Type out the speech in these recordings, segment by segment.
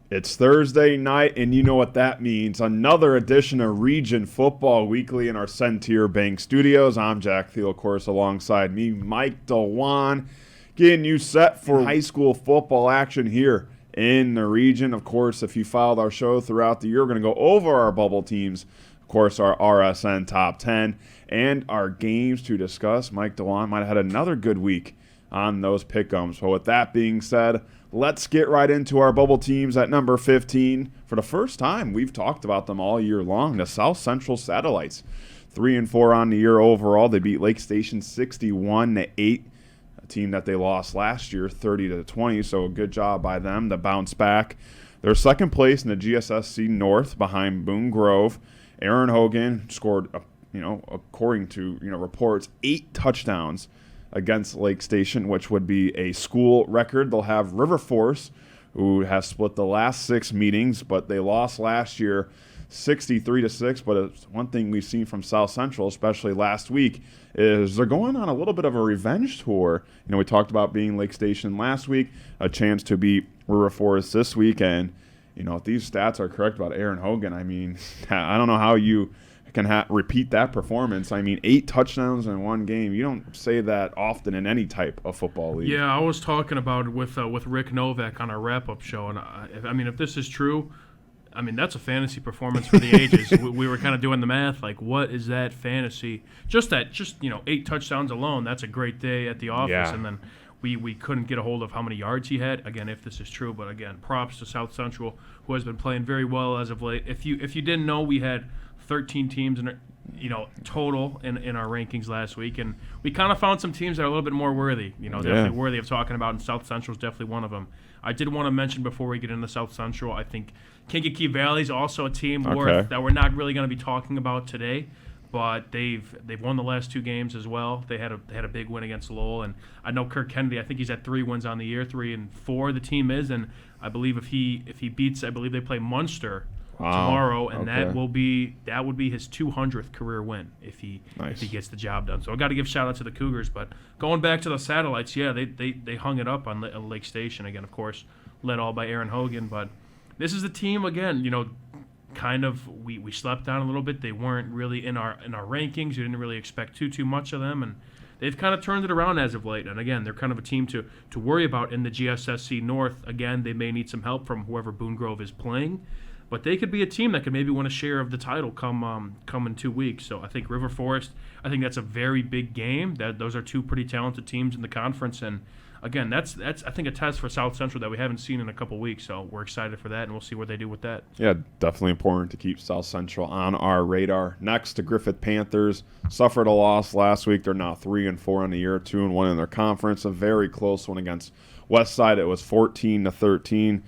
It's Thursday night, and you know what that means. Another edition of Region Football Weekly in our Centier Bank studios. I'm Jack Thiel, of course, alongside me, Mike DeWan, getting you set for high school football action here in the region. Of course, if you followed our show throughout the year, we're going to go over our bubble teams, of course, our RSN Top 10, and our games to discuss. Mike DeWan might have had another good week on those pick'ems. So with that being said, let's get right into our bubble teams at number 15. For the first time, we've talked about them all year long. The South Central Satellites, 3-4 on the year overall. They beat Lake Station 61-8, a team that they lost last year 30-20. So a good job by them to bounce back. They're second place in the GSSC North behind Boon Grove. Aaron Hogan scored, according to reports, 8 touchdowns against Lake Station, which would be a school record. They'll have River Force, who has split the last 6 meetings, but they lost last year 63-6. But it's one thing we've seen from South Central, especially last week, is they're going on a little bit of a revenge tour. We talked about being Lake Station last week, a chance to beat River Forest this week, and if these stats are correct about Aaron Hogan, I don't know how you can repeat that performance. 8 touchdowns in one game. You don't say that often in any type of football league. Yeah, I was talking about it with Rick Novak on our wrap-up show, and if this is true, that's a fantasy performance for the ages. we were kind of doing the math, like what is that fantasy? Just 8 touchdowns alone. That's a great day at the office, yeah. And then we couldn't get a hold of how many yards he had. Again, if this is true, but again, props to South Central, who has been playing very well as of late. If you didn't know, we had 13 teams total in our rankings last week, and we kind of found some teams that are a little bit more worthy, definitely worthy of talking about, and South Central is definitely one of them. I did want to mention before we get into South Central, I think Kankakee Valley is also a team that we're not really going to be talking about today, but they've won the last 2 games as well. They had a big win against Lowell, and I know Kirk Kennedy, I think he's at 3 wins on the year, 3-4 the team is, and I believe if he beats, I believe they play Munster tomorrow, and that would be his 200th career win if he gets the job done. So I got to give shout out to the Cougars. But going back to the Satellites, yeah, they hung it up on Lake Station again. Of course, led all by Aaron Hogan. But this is the team again. Kind of we slept on a little bit. They weren't really in our rankings. You didn't really expect too much of them, and they've kind of turned it around as of late. And again, they're kind of a team to worry about in the GSSC North. Again, they may need some help from whoever Boon Grove is playing. But they could be a team that could maybe win a share of the title come in 2 weeks. So I think River Forest, I think that's a very big game. Those are 2 pretty talented teams in the conference. And, again, that's I think a test for South Central that we haven't seen in a couple weeks. So we're excited for that, and we'll see what they do with that. Yeah, definitely important to keep South Central on our radar. Next, the Griffith Panthers suffered a loss last week. They're now 3-4 on the year, 2-1 in their conference. A very close one against Westside. It was 14-13.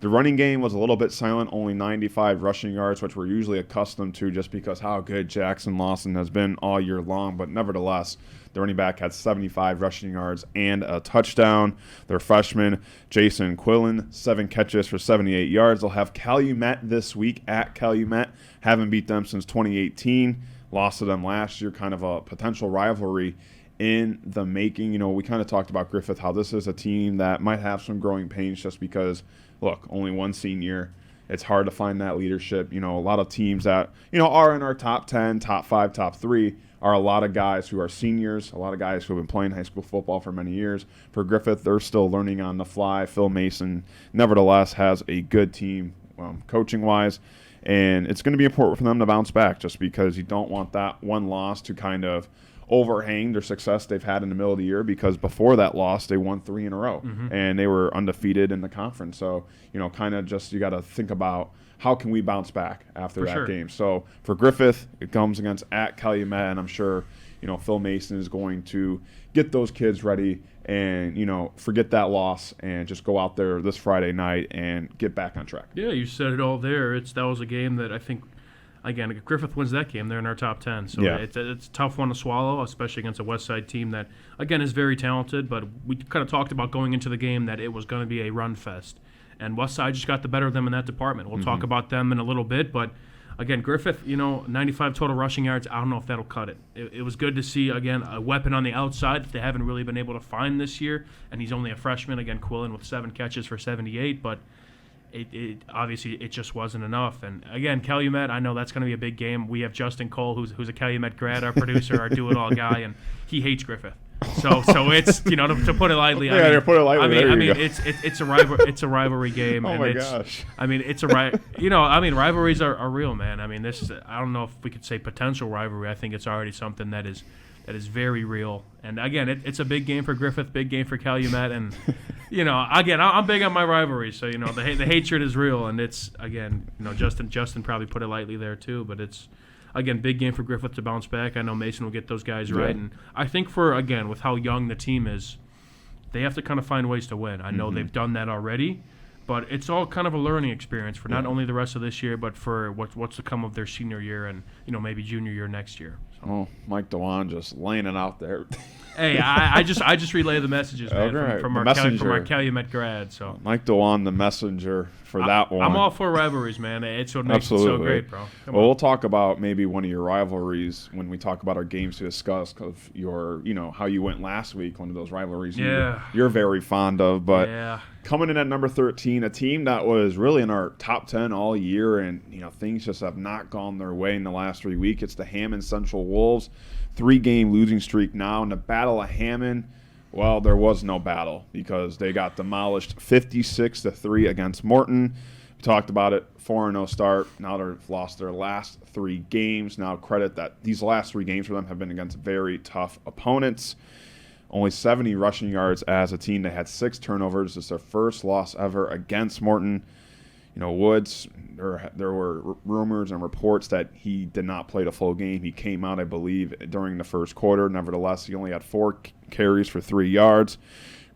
The running game was a little bit silent, only 95 rushing yards, which we're usually accustomed to just because how good Jackson Lawson has been all year long. But nevertheless, the running back had 75 rushing yards and a touchdown. Their freshman, Jason Quillen, 7 catches for 78 yards. They'll have Calumet this week at Calumet. Haven't beat them since 2018. Lost to them last year, kind of a potential rivalry in the making. We kind of talked about Griffith, how this is a team that might have some growing pains just because, look, only one senior. It's hard to find that leadership. A lot of teams that, are in our top 10, top 5, top 3 are a lot of guys who are seniors, a lot of guys who have been playing high school football for many years. For Griffith, they're still learning on the fly. Phil Mason, nevertheless, has a good team coaching-wise. And it's going to be important for them to bounce back just because you don't want that one loss to kind of overhang their success they've had in the middle of the year, because before that loss they won 3 in a row and they were undefeated in the conference. So kind of just you got to think about how can we bounce back after that game. So for Griffith, it comes against at Calumet, and I'm sure Phil Mason is going to get those kids ready and forget that loss and just go out there this Friday night and get back on track. Yeah, you said it all there. That was a game that I think, again, if Griffith wins that game, they're in our top 10. So it's a tough one to swallow, especially against a Westside team that, again, is very talented. But we kind of talked about going into the game that it was going to be a run fest. And Westside just got the better of them in that department. We'll talk about them in a little bit. But, again, Griffith, 95 total rushing yards. I don't know if that'll cut it. It was good to see, again, a weapon on the outside that they haven't really been able to find this year. And he's only a freshman. Again, Quillen with 7 catches for 78. But obviously it just wasn't enough. And again, Calumet, I know that's going to be a big game. We have Justin Cole, who's a Calumet grad, our producer, our do-it-all guy, and he hates Griffith. So it's to put it lightly. To put it lightly. I mean, it's a rivalry game. Oh and my gosh. I mean, it's rivalries are real, man. I mean, this is, I don't know if we could say potential rivalry. I think it's already something that is very real. And again, it's a big game for Griffith, big game for Calumet, and again, I'm big on my rivalries, so the hatred is real, and it's again, Justin probably put it lightly there too, but it's again big game for Griffith to bounce back. I know Mason will get those guys right, and I think with how young the team is, they have to kind of find ways to win. I know they've done that already, but it's all kind of a learning experience for not only the rest of this year, but for what's to come of their senior year and maybe junior year next year. Oh, Mike DeWan just laying it out there. Hey, I just relay the messages, man, from our Calumet grad. So Mike DeWan, the messenger for that one. I'm all for rivalries, man. It's what makes it so great, bro. We'll talk about maybe one of your rivalries when we talk about our games to discuss of your, how you went last week, one of those rivalries you're very fond of. But coming in at number 13, a team that was really in our top 10 all year, and things just have not gone their way in the last 3 weeks. It's the Hammond Central Wolves, 3-game losing streak now. In the Battle of Hammond, well, there was no battle because they got demolished 56-3 against Morton. We talked about it, 4-0 start. Now they've lost their last 3 games. Now credit that these last 3 games for them have been against very tough opponents. Only 70 rushing yards as a team. They had 6 turnovers. It's their first loss ever against Morton. Woods, there were rumors and reports that he did not play the full game. He came out, I believe, during the first quarter. Nevertheless, he only had 4 carries for 3 yards.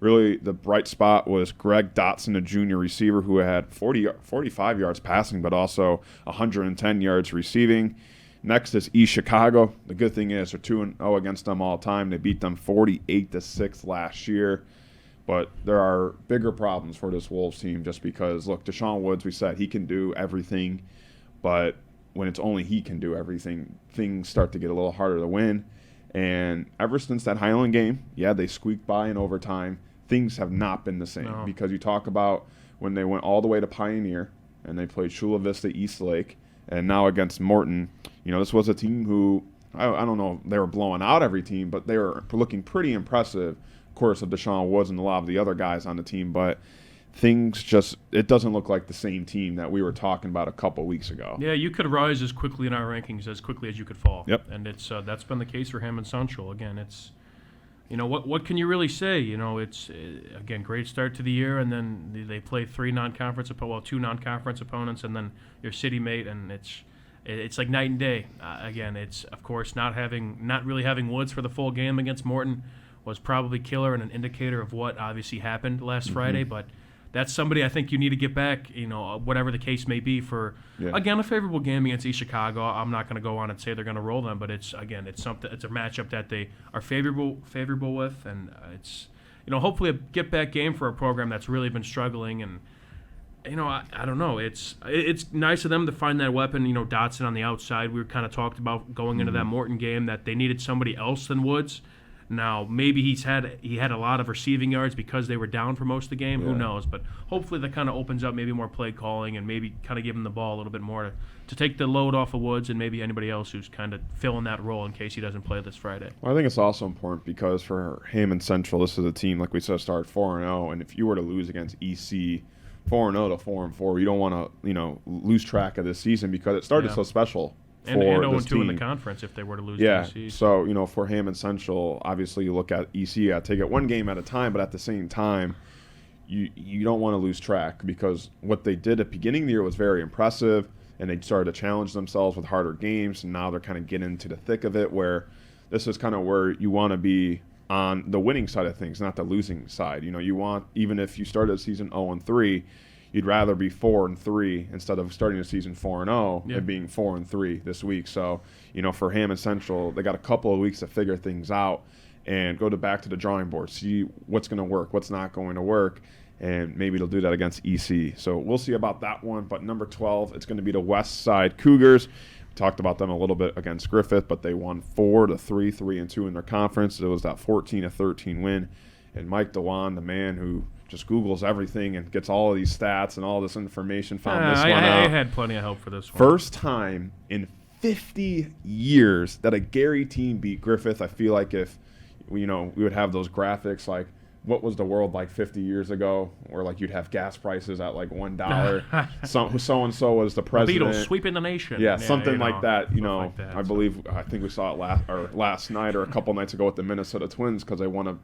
Really, the bright spot was Greg Dotson, a junior receiver, who had 45 yards passing, but also 110 yards receiving. Next is East Chicago. The good thing is they're 2-0 against them all time. They beat them 48-6 last year. But there are bigger problems for this Wolves team just because, look, Deshaun Woods, we said he can do everything, but when it's only he can do everything, things start to get a little harder to win. And ever since that Highland game, they squeaked by in overtime, things have not been the same. Because you talk about when they went all the way to Pioneer and they played Chula Vista East Lake, and now against Morton, this was a team who, I don't know if they were blowing out every team, but they were looking pretty impressive. Of course, of Deshaun Woods and a lot of the other guys on the team, but it doesn't look like the same team that we were talking about a couple weeks ago. Yeah, you could rise as quickly in our rankings as quickly as you could fall. Yep. And it's that's been the case for Hammond Central. Again, it's what can you really say? It's again great start to the year, and then they play 2 non-conference opponents, and then your city mate, and it's like night and day. Again, it's of course not really having Woods for the full game against Morton was probably killer and an indicator of what obviously happened last Friday, but that's somebody I think you need to get back, whatever the case may be for, again, a favorable game against East Chicago. I'm not going to go on and say they're going to roll them, but it's a matchup that they are favorable with, and it's, hopefully a get-back game for a program that's really been struggling, and, I don't know. It's nice of them to find that weapon, Dotson on the outside. We were kind of talked about going into that Morton game that they needed somebody else than Woods. Now, maybe he had a lot of receiving yards because they were down for most of the game. Who knows? But hopefully that kind of opens up maybe more play calling and maybe kind of give him the ball a little bit more to take the load off of Woods and maybe anybody else who's kind of filling that role in case he doesn't play this Friday. Well, I think it's also important because for Hammond Central, this is a team, like we said, start 4-0, and if you were to lose against EC 4-0 to 4-4, you don't want to lose track of this season because it started so special. And 0-2 in the conference if they were to lose to EC. So, for Hammond Central, obviously you look at EC, you got to take it one game at a time, but at the same time, you don't want to lose track because what they did at the beginning of the year was very impressive, and they started to challenge themselves with harder games, and now they're kind of getting into the thick of it where this is kind of where you want to be on the winning side of things, not the losing side. You want, even if you started the season 0-3, you'd rather be 4-3 instead of starting the season 4-0 and being 4-3 this week. So, for Hammond Central, they got a couple of weeks to figure things out and go back to the drawing board, see what's going to work, what's not going to work, and maybe they'll do that against EC. So we'll see about that one. But number 12, it's going to be the West Side Cougars. We talked about them a little bit against Griffith, but they won 4-3, 3-2 in their conference. It was that 14-13 win. And Mike DeWan, the man who just Googles everything and gets all of these stats and all this information. Found this one I out. had plenty of help for this one. First time in 50 years that a Gary team beat Griffith. I feel like if we would have those graphics like what was the world like 50 years ago, or like you'd have gas prices at like $1. So and so was the president. Beatles sweeping the nation. Yeah, something like that. Like that, I think we saw it last night or a couple nights ago with the Minnesota Twins because they won a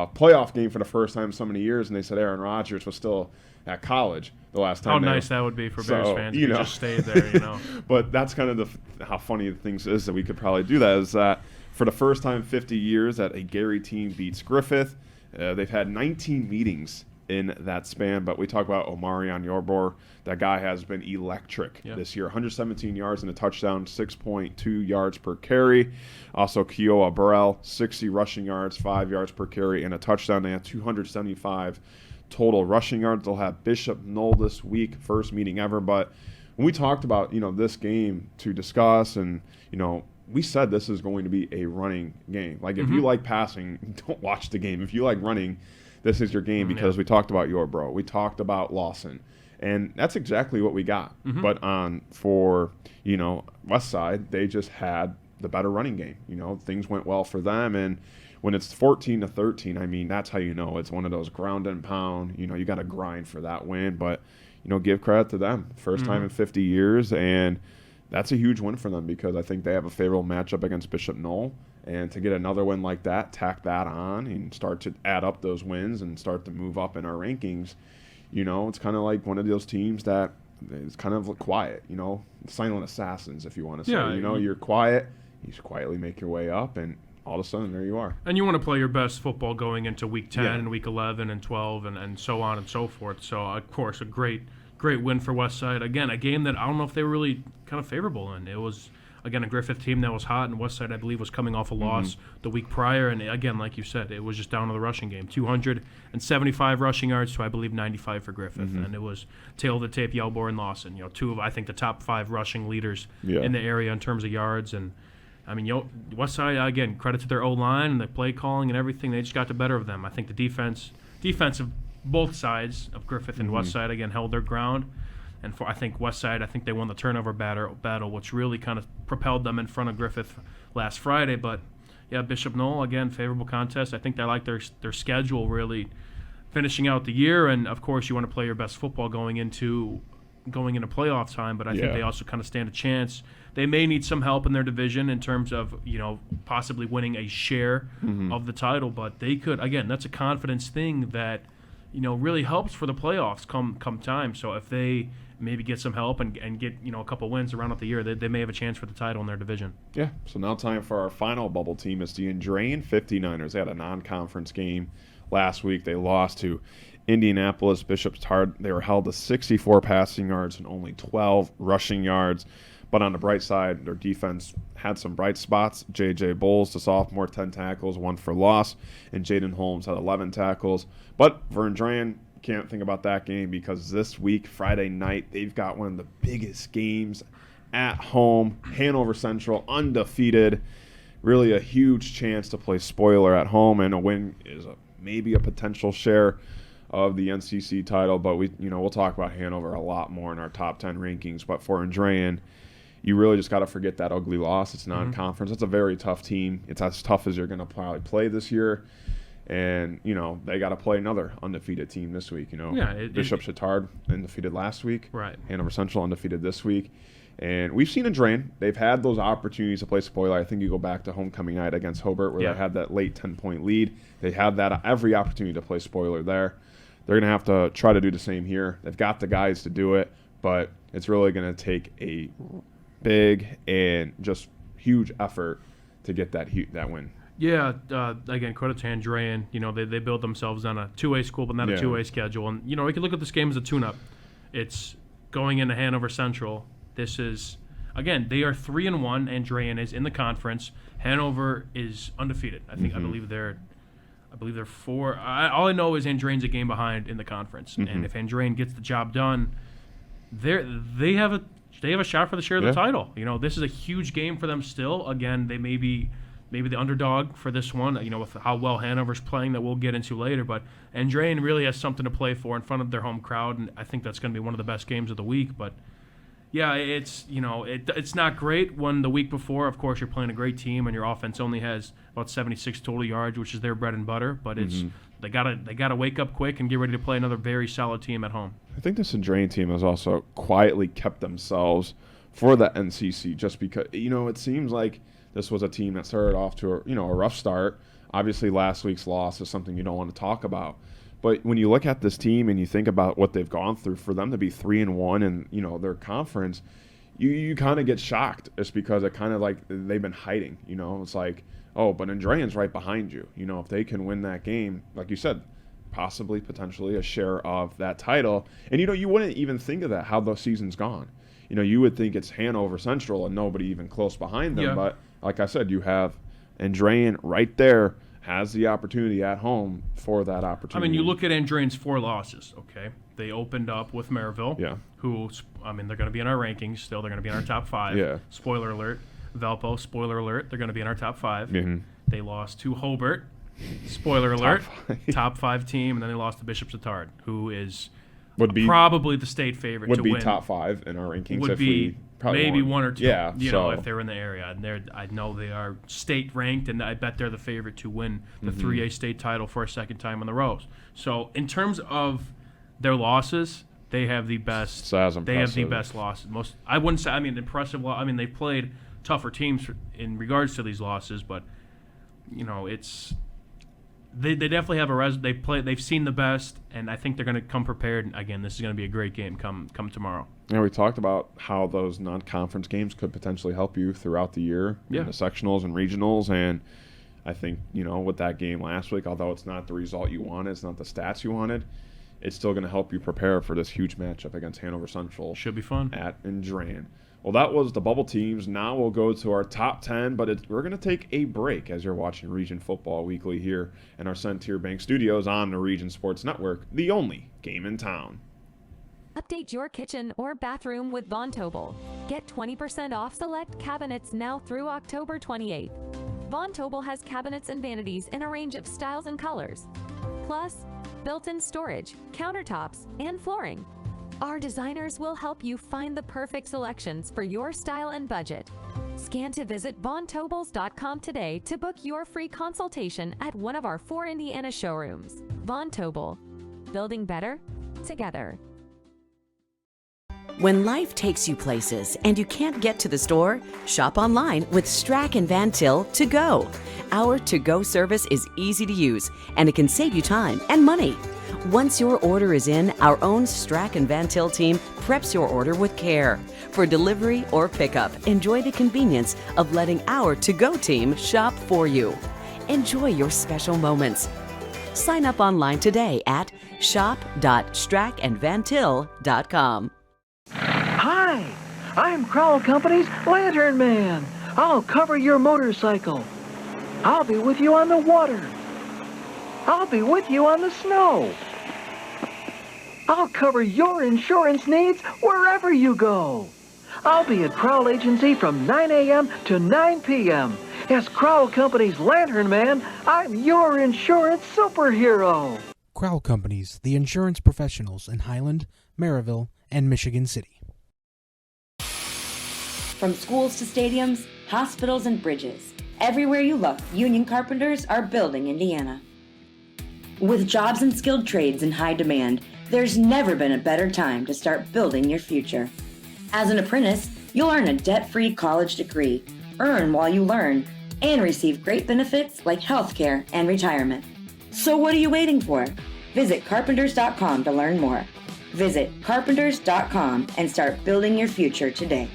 playoff game for the first time in so many years, and they said Aaron Rodgers was still at college the last time. How nice that would be for Bears fans if you just stayed there, But that's kind of how funny the things is that we could probably do that, is that for the first time in 50 years that a Gary team beats Griffith. They've had 19 meetings in that span, but we talk about Omarion Yorbor. That guy has been electric this year. 117 yards and a touchdown, 6.2 yards per carry. Also, Kiowa Burrell, 60 rushing yards, 5 yards per carry, and a touchdown. They have 275 total rushing yards. They'll have Bishop Knoll this week, first meeting ever. But when we talked about this game to discuss, and we said this is going to be a running game. Like, if you like passing, don't watch the game. If you like running, this is your game, because we talked about Yorbro. We talked about Lawson. And that's exactly what we got. But for West Side, they just had the better running game. Things went well for them. And when it's 14-13, I mean, that's how it's one of those ground and pound. You got to grind for that win. But, give credit to them. First time in 50 years. And that's a huge win for them, because I think they have a favorable matchup against Bishop Knoll. And to get another win like that, tack that on, and start to add up those wins and start to move up in our rankings, it's kind of like one of those teams that is kind of quiet, silent assassins, if you want to say. You're quiet, you just quietly make your way up, and all of a sudden, there you are. And you want to play your best football going into Week 10 and Week 11 and 12 and so on and so forth. So, of course, a great win for Westside. Again, a game that I don't know if they were really kind of favorable in. It was, again, a Griffith team that was hot, and Westside, I believe, was coming off a loss the week prior. And, again, like you said, it was just down to the rushing game. 275 rushing yards to, I believe, 95 for Griffith. And it was tail of the tape, Yelbor and Lawson. Two of, I think, the top 5 rushing leaders in the area in terms of yards. And, I mean, Westside, again, credit to their O-line and the play calling and everything. They just got the better of them. I think the defensive both sides of Griffith and Westside, again, held their ground. And I think Westside, I think they won the turnover battle, which really kind of propelled them in front of Griffith last Friday. But, yeah, Bishop Knoll, again, favorable contest. I think they like their schedule really finishing out the year. And, of course, you want to play your best football going into playoff time. But I think they also kind of stand a chance. They may need some help in their division in terms of, possibly winning a share of the title. But they could, again, that's a confidence thing that – really helps for the playoffs come time. So if they maybe get some help and get, a couple wins to round out the year, they may have a chance for the title in their division. Yeah, so now time for our final bubble team. It's the Andrean 59ers. They had a non-conference game last week. They lost to Indianapolis Bishop's Hart. They were held to 64 passing yards and only 12 rushing yards. But on the bright side, their defense had some bright spots. J.J. Bowles, the sophomore, 10 tackles, 1 for loss. And Jaden Holmes had 11 tackles. But for Andrean, can't think about that game, because this week, Friday night, they've got one of the biggest games at home. Hanover Central, undefeated. Really a huge chance to play spoiler at home, and a win is maybe a potential share of the NCC title. But we'll talk about Hanover a lot more in our top 10 rankings. But for Andrean, you really just got to forget that ugly loss. It's non-conference. It's a very tough team. It's as tough as you're going to probably play this year. And, they got to play another undefeated team this week. Bishop Chittard undefeated last week. Right. Hanover Central undefeated this week. And we've seen Andrean. They've had those opportunities to play spoiler. I think you go back to homecoming night against Hobert, where they had that late 10-point lead. They had that every opportunity to play spoiler there. They're going to have to try to do the same here. They've got the guys to do it, but it's really going to take a big and just huge effort to get that win. Yeah, again, credit to Andrean. They build themselves on a two-way school, but not a two-way schedule. And, we can look at this game as a tune-up. It's going into Hanover Central. This is, again, they are 3-1. Andrean is in the conference. Hanover is undefeated. I believe they're 4. All I know is Andrean's a game behind in the conference. And if Andrean gets the job done, they have a shot for the share of the title. This is a huge game for them still. Again, they may be maybe the underdog for this one, with how well Hanover's playing that we'll get into later. But Andrean really has something to play for in front of their home crowd, and I think that's going to be one of the best games of the week. But yeah, it's it's not great when the week before, of course, you're playing a great team and your offense only has about 76 total yards, which is their bread and butter. But it's they gotta wake up quick and get ready to play another very solid team at home. I think this Andrean team has also quietly kept themselves for the NCC just because it seems like this was a team that started off to a rough start. Obviously, last week's loss is something you don't want to talk about. But when you look at this team and you think about what they've gone through, for them to be 3-1 in their conference, you kind of get shocked just because it kind of like they've been hiding. It's like, oh, but Andrean's right behind you. If they can win that game, like you said, possibly, potentially a share of that title. And you wouldn't even think of that, how the season's gone. You would think it's Hanover Central and nobody even close behind them. Yeah. But like I said, you have Andrean right there, has the opportunity at home for that opportunity. You look at Andrean's 4 losses, okay? They opened up with Maryville, who, they're going to be in our rankings still. They're going to be in our top 5. Yeah. Spoiler alert. Valpo, spoiler alert, they're going to be in our top 5. Mm-hmm. They lost to Hobert, spoiler alert, top 5 team, and then they lost to Bishop Satard, who is probably the state favorite to win. Would be top 5 in our rankings. Would be maybe one or two, if they're in the area. And I know they are state ranked, and I bet they're the favorite to win the 3A state title for a second time in the Rose. So in terms of their losses, they have the best. They have the best losses. I wouldn't say. Impressive. They've played tougher teams in regards to these losses, but it's. They definitely have they've seen the best, and I think they're going to come prepared. And again, this is going to be a great game come tomorrow. Yeah, we talked about how those non-conference games could potentially help you throughout the year in the sectionals and regionals. And I think, with that game last week, although it's not the result you wanted, it's not the stats you wanted, it's still going to help you prepare for this huge matchup against Hanover Central. Should be fun. At Andrean. Well, that was the bubble teams. Now we'll go to our top 10, but we're going to take a break as you're watching Region Football Weekly here in our Centier Bank studios on the Region Sports Network, the only game in town. Update your kitchen or bathroom with Von Tobel. Get 20% off select cabinets now through October 28th. Von Tobel has cabinets and vanities in a range of styles and colors. Plus, built-in storage, countertops, and flooring. Our designers will help you find the perfect selections for your style and budget. Scan to visit VonTobels.com today to book your free consultation at one of our 4 Indiana showrooms. Von Tobel. Building better together. When life takes you places and you can't get to the store, shop online with Strack and Van Til To Go. Our to-go service is easy to use, and it can save you time and money. Once your order is in, our own Strack and Van Til team preps your order with care. For delivery or pickup, enjoy the convenience of letting our to-go team shop for you. Enjoy your special moments. Sign up online today at shop.strackandvantil.com. Hi, I'm Crowell Company's Lantern Man. I'll cover your motorcycle. I'll be with you on the water. I'll be with you on the snow. I'll cover your insurance needs wherever you go. I'll be at Crowell Agency from 9 a.m. to 9 p.m. As Crowell Company's Lantern Man, I'm your insurance superhero. Crowell Companies, the insurance professionals in Highland, Maryville, and Michigan City. From schools to stadiums, hospitals, and bridges, everywhere you look, union carpenters are building Indiana. With jobs and skilled trades in high demand, there's never been a better time to start building your future. As an apprentice, you'll earn a debt-free college degree, earn while you learn, and receive great benefits like healthcare and retirement. So what are you waiting for? Visit carpenters.com to learn more. Visit carpenters.com and start building your future today.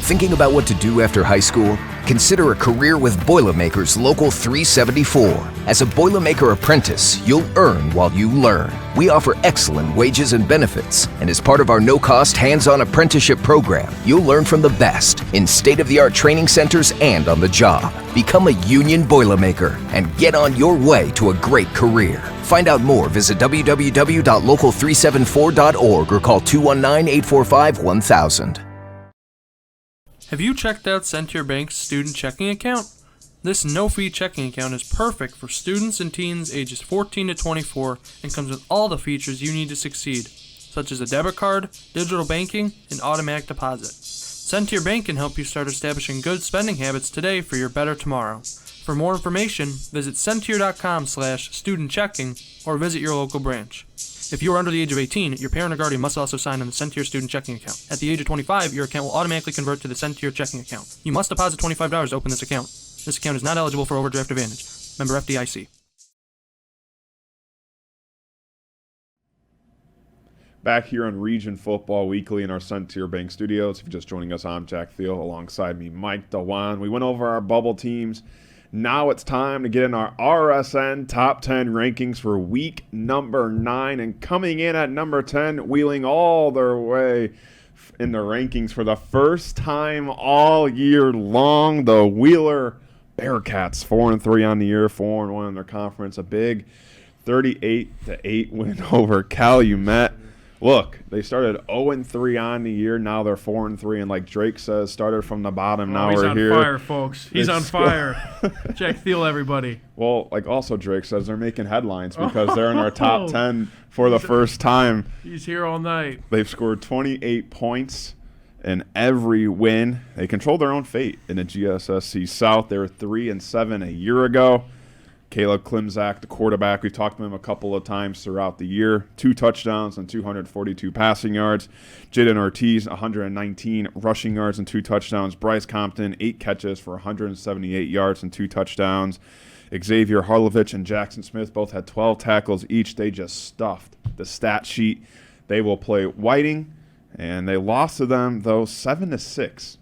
Thinking about what to do after high school? Consider a career with Boilermakers Local 374. As a Boilermaker apprentice, you'll earn while you learn. We offer excellent wages and benefits, and as part of our no-cost hands-on apprenticeship program, you'll learn from the best in state-of-the-art training centers and on the job. Become a union Boilermaker and get on your way to a great career. Find out more, visit www.local374.org or call 219-845-1000. Have you checked out Centier Bank's student checking account? This no-fee checking account is perfect for students and teens ages 14 to 24 and comes with all the features you need to succeed, such as a debit card, digital banking, and automatic deposit. Centier Bank can help you start establishing good spending habits today for your better tomorrow. For more information, visit Centier.com/student-checking or visit your local branch. If you are under the age of 18, your parent or guardian must also sign on the Centier student checking account. At the age of 25, your account will automatically convert to the Centier checking account. You must deposit $25 to open this account. This account is not eligible for overdraft advantage. Member FDIC. Back here on Region Football Weekly in our Centier Bank studios. If you're just joining us, I'm Jack Thiel. Alongside me, Mike DeWan. We went over our bubble teams. Now it's time to get in our RSN Top 10 rankings for week number 9. And coming in at number 10, wheeling all their way in the rankings for the first time all year long, the Wheeler Bearcats. 4-3 on the year, 4-1 in their conference. A big 38-8 win over Calumet. Look, they started 0-3 on the year. Now they're 4-3, and like Drake says, started from the bottom. Now we're here. He's on fire, folks. He's on fire. Jack Thiel, everybody. Well, like also Drake says, they're making headlines because they're in our top 10 for the first time. He's here all night. They've scored 28 points in every win. They control their own fate in the GSSC South. They were 3-7 a year ago. Caleb Klimzak, the quarterback, we've talked to him a couple of times throughout the year. 2 touchdowns and 242 passing yards. Jaden Ortiz, 119 rushing yards and 2 touchdowns. Bryce Compton, 8 catches for 178 yards and 2 touchdowns. Xavier Harlovich and Jackson Smith both had 12 tackles each. They just stuffed the stat sheet. They will play Whiting, and they lost to them, though, 7-6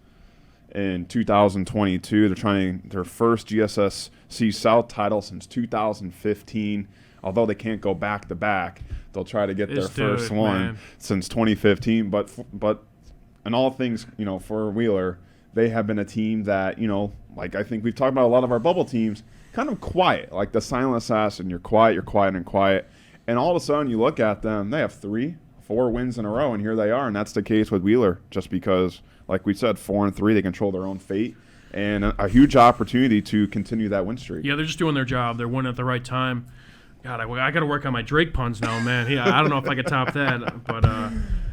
in 2022. They're trying their first GSSC South title since 2015. Although they can't go back-to-back, they'll try to get their first one since 2015. But in all things, for Wheeler, they have been a team that, like I think we've talked about a lot of our bubble teams, kind of quiet, like the silent assassin. You're quiet. And all of a sudden you look at them, they have 3-4 wins in a row, and here they are. And that's the case with Wheeler, just because, like we said, 4-3, they control their own fate, and a huge opportunity to continue that win streak. Yeah, they're just doing their job. They're winning at the right time. God, I got to work on my Drake puns now, man. I don't know if I could top that, but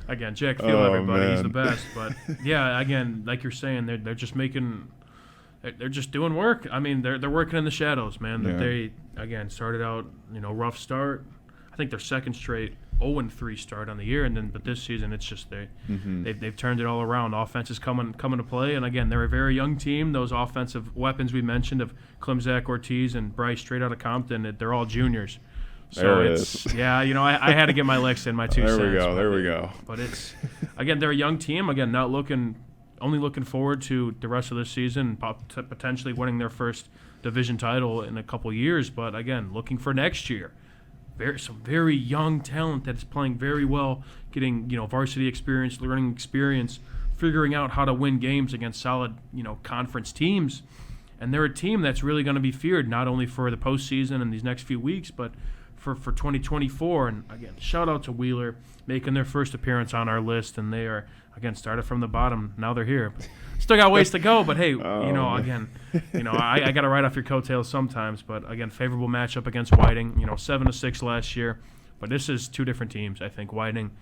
again, Jack Thiel, everybody, man. He's the best. But yeah, again, like you're saying, they're just they're just doing work. I mean, they're working in the shadows, man. Yeah. They again started out, rough start. I think their second straight 0-3 start on the year, but this season it's just they've turned it all around. Offense is coming to play, and again, they're a very young team. Those offensive weapons we mentioned of Klimzak, Ortiz, and Bryce straight out of Compton, they're all juniors. So there it it's is. yeah, I had to get my licks in, my 2 cents. There we go. But it's again, they're a young team. Again, only looking forward to the rest of this season, potentially winning their first division title in a couple years. But again, looking for next year. Some very young talent that is playing very well, getting varsity experience, learning experience, figuring out how to win games against solid conference teams, and they're a team that's really going to be feared not only for the postseason and these next few weeks, but for 2024. And again, shout out to Wheeler making their first appearance on our list, and they are again started from the bottom. Now they're here. Still got ways to go, but hey, again, I got to ride off your coattails sometimes. But again, favorable matchup against Whiting. 7-6 last year, but this is 2 different teams. I think Whiting,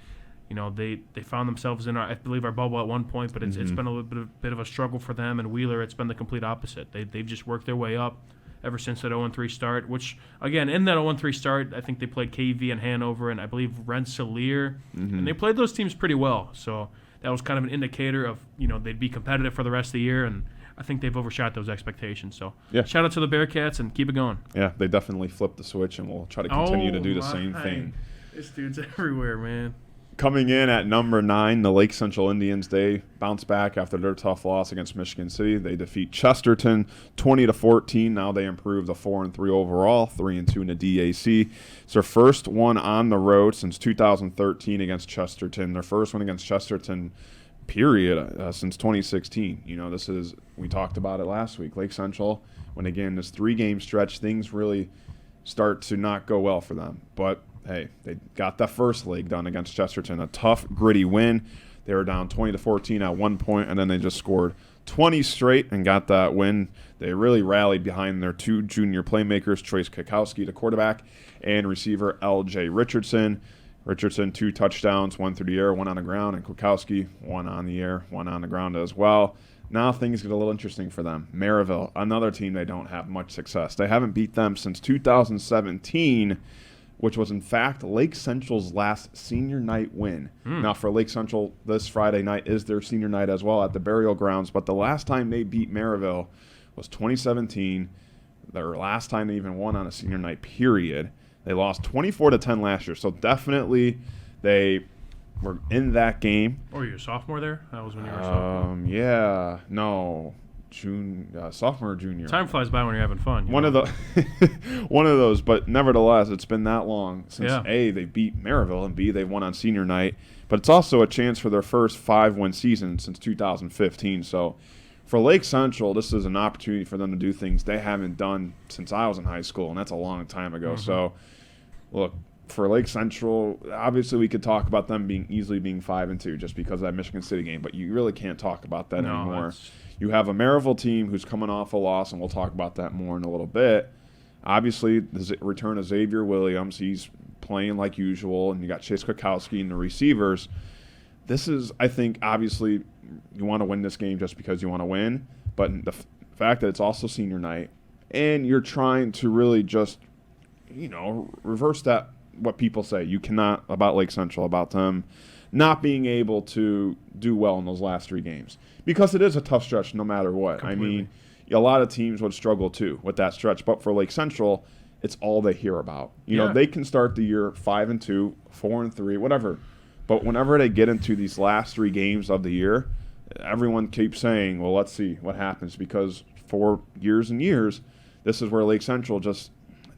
they found themselves in I believe our bubble at one point, but it's been a little bit of a struggle for them. And Wheeler, it's been the complete opposite. They've just worked their way up ever since that 0-3 start. Which again, in that 0-3 start, I think they played KV and Hanover, and I believe Rensselaer, and they played those teams pretty well. So that was kind of an indicator of, they'd be competitive for the rest of the year, and I think they've overshot those expectations. So shout out to the Bearcats and keep it going. Yeah, they definitely flipped the switch, and we'll try to continue to do the same thing. This dude's everywhere, man. Coming in at number 9, the Lake Central Indians. They bounce back after their tough loss against Michigan City. They defeat Chesterton 20-14. Now they improve to 4-3 overall, 3-2 in the DAC. It's their first one on the road since 2013 against Chesterton. Their first one against Chesterton, period, since 2016. We talked about it last week. Lake Central, when again this 3-game stretch, things really start to not go well for them. But hey, they got the first leg done against Chesterton. A tough, gritty win. They were down 20-14 at one point, and then they just scored 20 straight and got that win. They really rallied behind their 2 junior playmakers, Trace Kikowski, the quarterback, and receiver L.J. Richardson. Richardson, 2 touchdowns, 1 through the air, 1 on the ground, and Kikowski, 1 on the air, 1 on the ground as well. Now things get a little interesting for them. Maryville, another team they don't have much success. They haven't beat them since 2017, which was in fact Lake Central's last senior night win. Now for Lake Central, this Friday night is their senior night as well at the burial grounds, but the last time they beat Maryville was 2017, their last time they even won on a senior night, period. They lost 24-10 last year, so definitely they were in that game. Oh, you're a sophomore there? That was when you were a sophomore. Yeah, no, sophomore or junior. Time flies by when you're having fun. One of those, but nevertheless, it's been that long since A, they beat Maryville, and B, they won on senior night. But it's also a chance for their first 5-win season since 2015. So for Lake Central, this is an opportunity for them to do things they haven't done since I was in high school, and that's a long time ago. So, look, for Lake Central, obviously we could talk about them easily being 5-2 just because of that Michigan City game, but you really can't talk about that anymore. You have a Maryville team who's coming off a loss, and we'll talk about that more in a little bit. Obviously, the return of Xavier Williams, he's playing like usual, and you got Chase Kikowski and the receivers. This is, I think, obviously you want to win this game just because you want to win, but the fact that it's also senior night, and you're trying to really just, reverse that, what people say. You cannot, about Lake Central, about them not being able to do well in those last 3 games. Because it is a tough stretch no matter what. Completely. I mean, a lot of teams would struggle too with that stretch, but for Lake Central, it's all they hear about. They can start the year 5-2, 4-3, whatever. But whenever they get into these last 3 games of the year, everyone keeps saying, well, let's see what happens, because for years and years, this is where Lake Central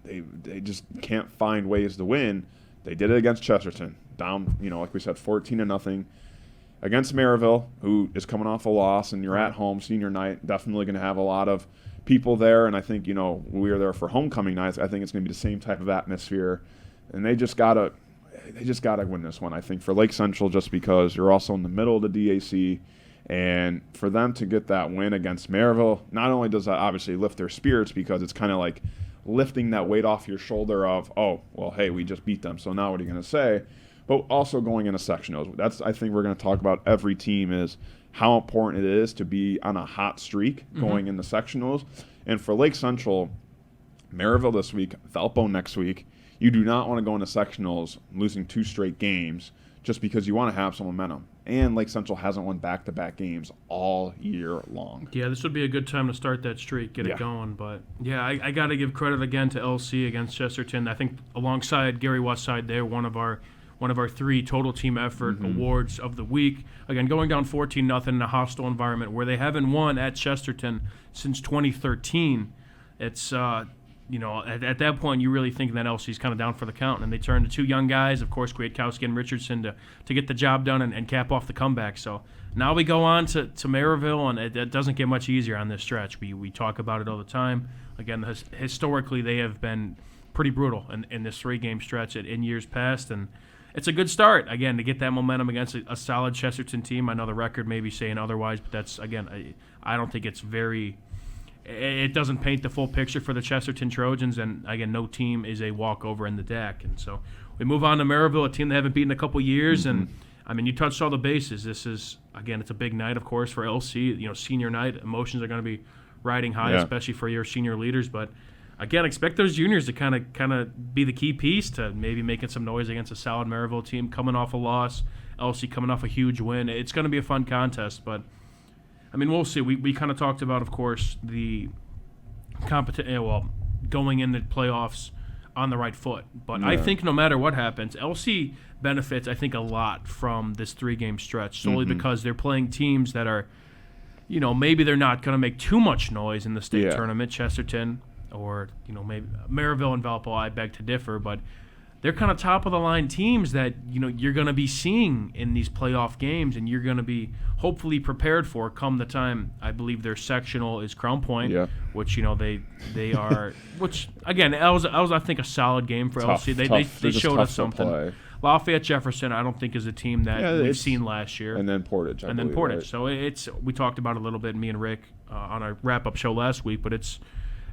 they just can't find ways to win. They did it against Chesterton, down, like we said, 14-0. Against Maryville, who is coming off a loss, and you're at home, senior night, definitely going to have a lot of people there. And I think, we are there for homecoming nights. I think it's going to be the same type of atmosphere. And they just gotta win this one, I think, for Lake Central, just because you're also in the middle of the DAC. And for them to get that win against Maryville, not only does that obviously lift their spirits, because it's kind of like lifting that weight off your shoulder of, oh, well, hey, we just beat them, so now what are you going to say? But also going into sectionals. That's, I think, we're going to talk about every team, is how important it is to be on a hot streak going into sectionals. And for Lake Central, Maryville this week, Valpo next week, you do not want to go into sectionals losing 2 straight games just because you want to have some momentum. And Lake Central hasn't won back-to-back games all year long. Yeah, this would be a good time to start that streak, get it going. But, yeah, I got to give credit again to LC against Chesterton. I think alongside Gary Westside, they're one of our 3 total team effort awards of the week. Again, going down 14-0 in a hostile environment where they haven't won at Chesterton since 2013. It's, at that point, you really think that LC's kind of down for the count. And they turn to 2 young guys, of course, Kwiatkowski and Richardson, to get the job done and cap off the comeback. So now we go on to Maryville, and it doesn't get much easier on this stretch. We talk about it all the time. Again, historically, they have been pretty brutal in this 3-game stretch in years past, and it's a good start, again, to get that momentum against a solid Chesterton team. I know the record may be saying otherwise, but that's, again, I don't think it's it doesn't paint the full picture for the Chesterton Trojans, and, again, no team is a walkover in the DAC. And so we move on to Maryville, a team they haven't beaten in a couple years, and, I mean, you touched all the bases. This is, again, it's a big night, of course, for LC. Senior night, emotions are going to be riding high, especially for your senior leaders, but again, expect those juniors to kind of be the key piece to maybe making some noise against a solid Maryville team coming off a loss, LC coming off a huge win. It's going to be a fun contest, but, I mean, we'll see. We kind of talked about, of course, the going into playoffs on the right foot. But I think no matter what happens, LC benefits, I think, a lot from this 3-game stretch, solely because they're playing teams that are, maybe they're not going to make too much noise in the state tournament. Chesterton, or maybe Maryville and Valpo, I beg to differ, but they're kind of top-of-the-line teams that you're going to be seeing in these playoff games, and you're going to be hopefully prepared for come the time. I believe their sectional is Crown Point, which they are. Which again, that was I think a solid game for LC. They showed us something. Lafayette Jefferson, I don't think is a team that we've seen last year. And then Portage. I believe, Portage. Right? So we talked about it a little bit, me and Rick, on our wrap-up show last week, but it's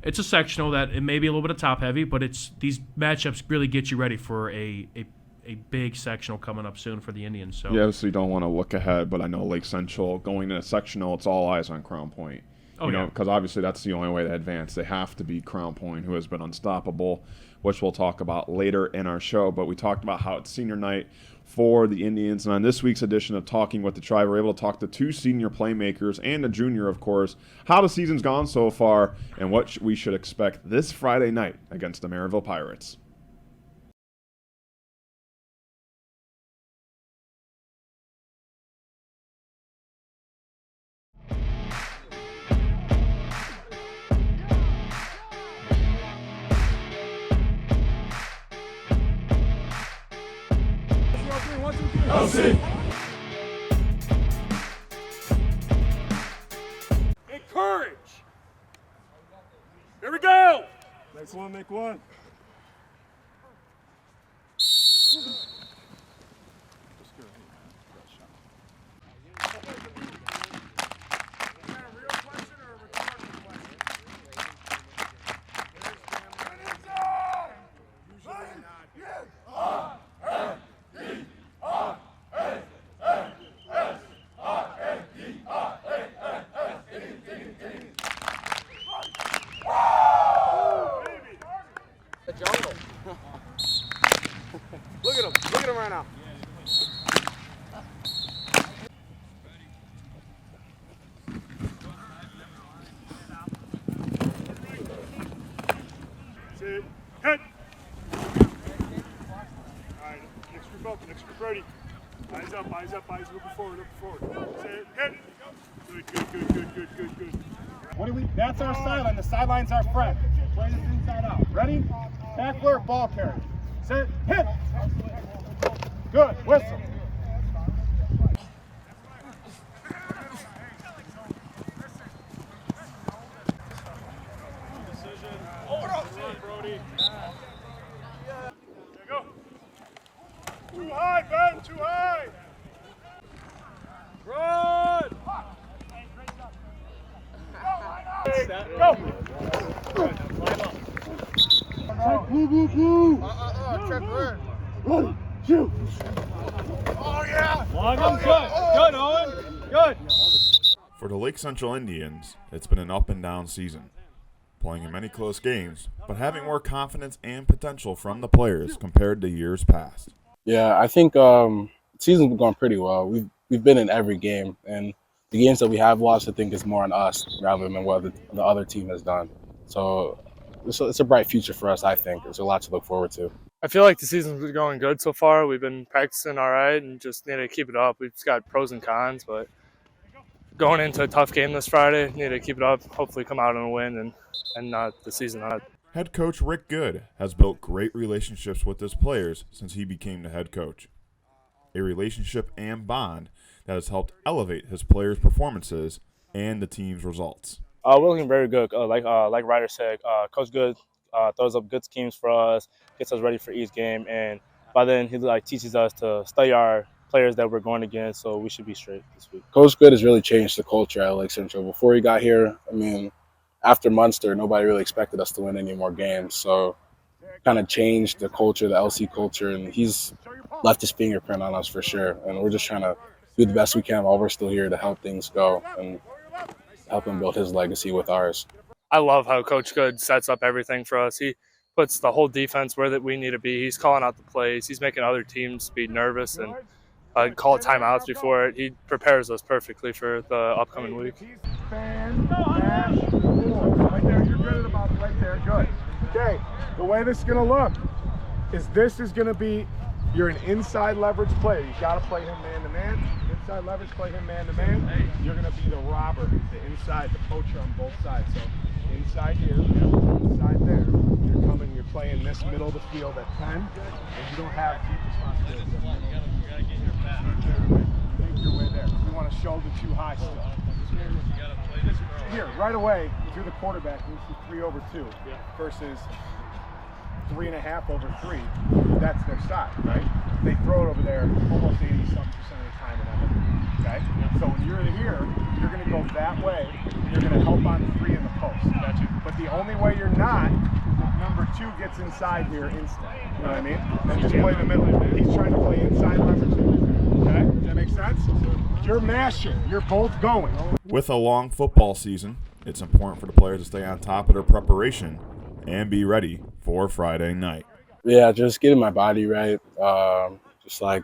a sectional that it may be a little bit of top-heavy, but these matchups really get you ready for a big sectional coming up soon for the Indians. So yeah, so you don't want to look ahead, but I know Lake Central going into sectional, it's all eyes on Crown Point. You know, because obviously that's the only way to advance. They have to beat Crown Point, who has been unstoppable, which we'll talk about later in our show. But we talked about how it's senior night for the Indians. And on this week's edition of Talking with the Tribe, we're able to talk to 2 senior playmakers and a junior, of course, how the season's gone so far and what we should expect this Friday night against the Maryville Pirates. Encourage. Here we go. Next one, make one. Look at him right now. Sit. Hit. All right, next group up, next group ready. Eyes up, moving forward, Sit. Hit. Good. What do we? That's our sideline. The sideline's our friend. Play this inside out. Ready? Tackler, ball carrier. Sit. Hit. Good. Whistle. Decision. Hold up, Brody. There you go. Too high, Ben. Too high. Run. Go. Check blue. Check red. Run. Shoot. Oh, yeah. Good, Owen. Good. For the Lake Central Indians, it's been an up and down season, playing in many close games, but having more confidence and potential from the players compared to years past. Yeah, I think the season's been going pretty well. We've been in every game, and the games that we have lost, I think, is more on us rather than what the other team has done. So it's a bright future for us, I think. There's a lot to look forward to. I feel like the season's been going good so far. We've been practicing all right and just need to keep it up. We've just got pros and cons, but going into a tough game this Friday, need to keep it up, hopefully come out on a win and not the season out. Head coach Rick Good has built great relationships with his players since he became the head coach. A relationship and bond that has helped elevate his players' performances and the team's results. We're looking very good. Like Ryder said, Coach Good throws up good schemes for us, gets us ready for each game, and by then he teaches us to study our players that we're going against, so we should be straight this week. Coach Good has really changed the culture at Lake Central. Before he got here, I mean, after Munster, nobody really expected us to win any more games, so kind of changed the culture, the LC culture, and he's left his fingerprint on us for sure, and we're just trying to do the best we can while we're still here to help things go and help him build his legacy with ours. I love how Coach Good sets up everything for us. He puts the whole defense where that we need to be. He's calling out the plays. He's making other teams be nervous and call timeouts before it. He prepares us perfectly for the upcoming week. Right there, you're good about it right there. Good. Okay, the way this is going to look is this is going to be, you're an inside leverage player. You got to play him man-to-man. Inside leverage, play him man-to-man. You're going to be the robber, the inside, the poacher on both sides. So inside here, inside there. You're coming, you're playing this middle of the field at 10, and you don't have deep responsibility. You got to get your back. Take your way there. We want to shoulder too high still. Here, right away, if you're the quarterback, you see 3 over 2 versus 3.5 over 3. That's their side, right? they throw it over there almost 80-something% of the time in Edmonton, okay? So when you're here, you're going to go that way, and you're going to help on 3 in the post. Gotcha. But the only way you're not is if number 2 gets inside here instant. You know what I mean? And just play the middle. He's trying to play inside leverage. Okay? Does that make sense? You're mashing. You're both going. With a long football season, it's important for the players to stay on top of their preparation and be ready for Friday night. Yeah, just getting my body right, just like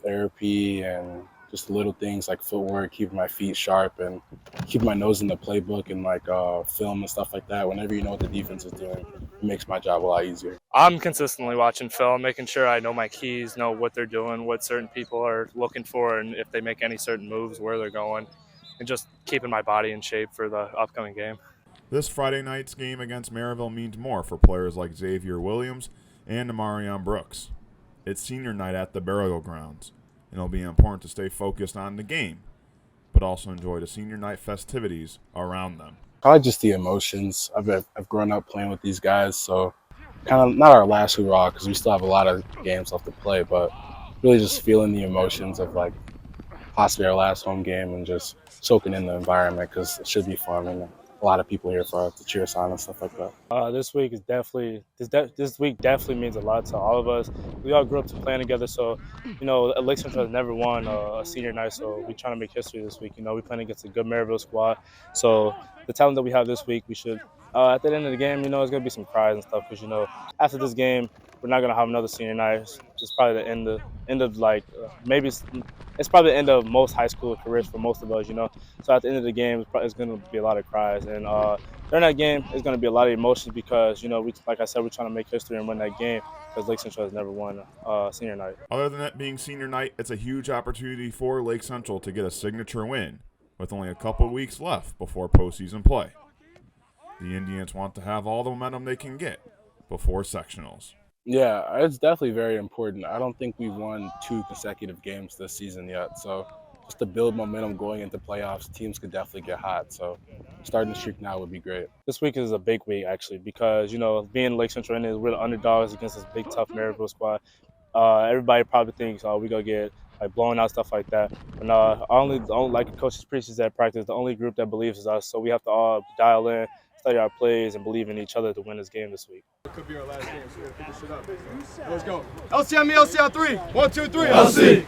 therapy and just little things like footwork, keeping my feet sharp and keeping my nose in the playbook and like film and stuff like that. Whenever you know what the defense is doing, it makes my job a lot easier. I'm consistently watching film, making sure I know my keys, know what they're doing, what certain people are looking for, and if they make any certain moves, where they're going, and just keeping my body in shape for the upcoming game. This Friday night's game against Maryville means more for players like Xavier Williams and Amarion Brooks. It's senior night at the burial grounds, and it'll be important to stay focused on the game, but also enjoy the senior night festivities around them. I like just the emotions. I've grown up playing with these guys, so kind of not our last hurrah because we still have a lot of games left to play, but really just feeling the emotions of like possibly our last home game and just soaking in the environment because it should be fun and a lot of people here for to cheer us on and stuff like that. This week is definitely this week definitely means a lot to all of us. We all grew up to playing together, so Lake Central has never won a senior night, so we're trying to make history this week. We're playing against a good Maryville squad, so the talent that we have this week, we should. At the end of the game, it's gonna be some cries and stuff because after this game, we're not gonna have another senior night. It's probably the end of like maybe it's probably the end of most high school careers for most of us. So at the end of the game, it's gonna be a lot of cries, and during that game, it's gonna be a lot of emotions because like I said, we're trying to make history and win that game because Lake Central has never won senior night. Other than that being senior night, it's a huge opportunity for Lake Central to get a signature win with only a couple weeks left before postseason play. The Indians want to have all the momentum they can get before sectionals. Yeah, it's definitely very important. I don't think we've won 2 consecutive games this season yet. So just to build momentum going into playoffs, teams could definitely get hot. So starting the streak now would be great. This week is a big week, actually, because, being Lake Central Indians, we're the underdogs against this big, tough Maryville squad. Everybody probably thinks, we're going to get blown out, stuff like that. And like coaches preaches at practice, the only group that believes is us. So we have to all dial in, study our plays, and believe in each other to win this game this week. It could be our last game, so we gotta pick this shit up. Let's go. LC on me, LC on 3. 1, 2, 3. LC.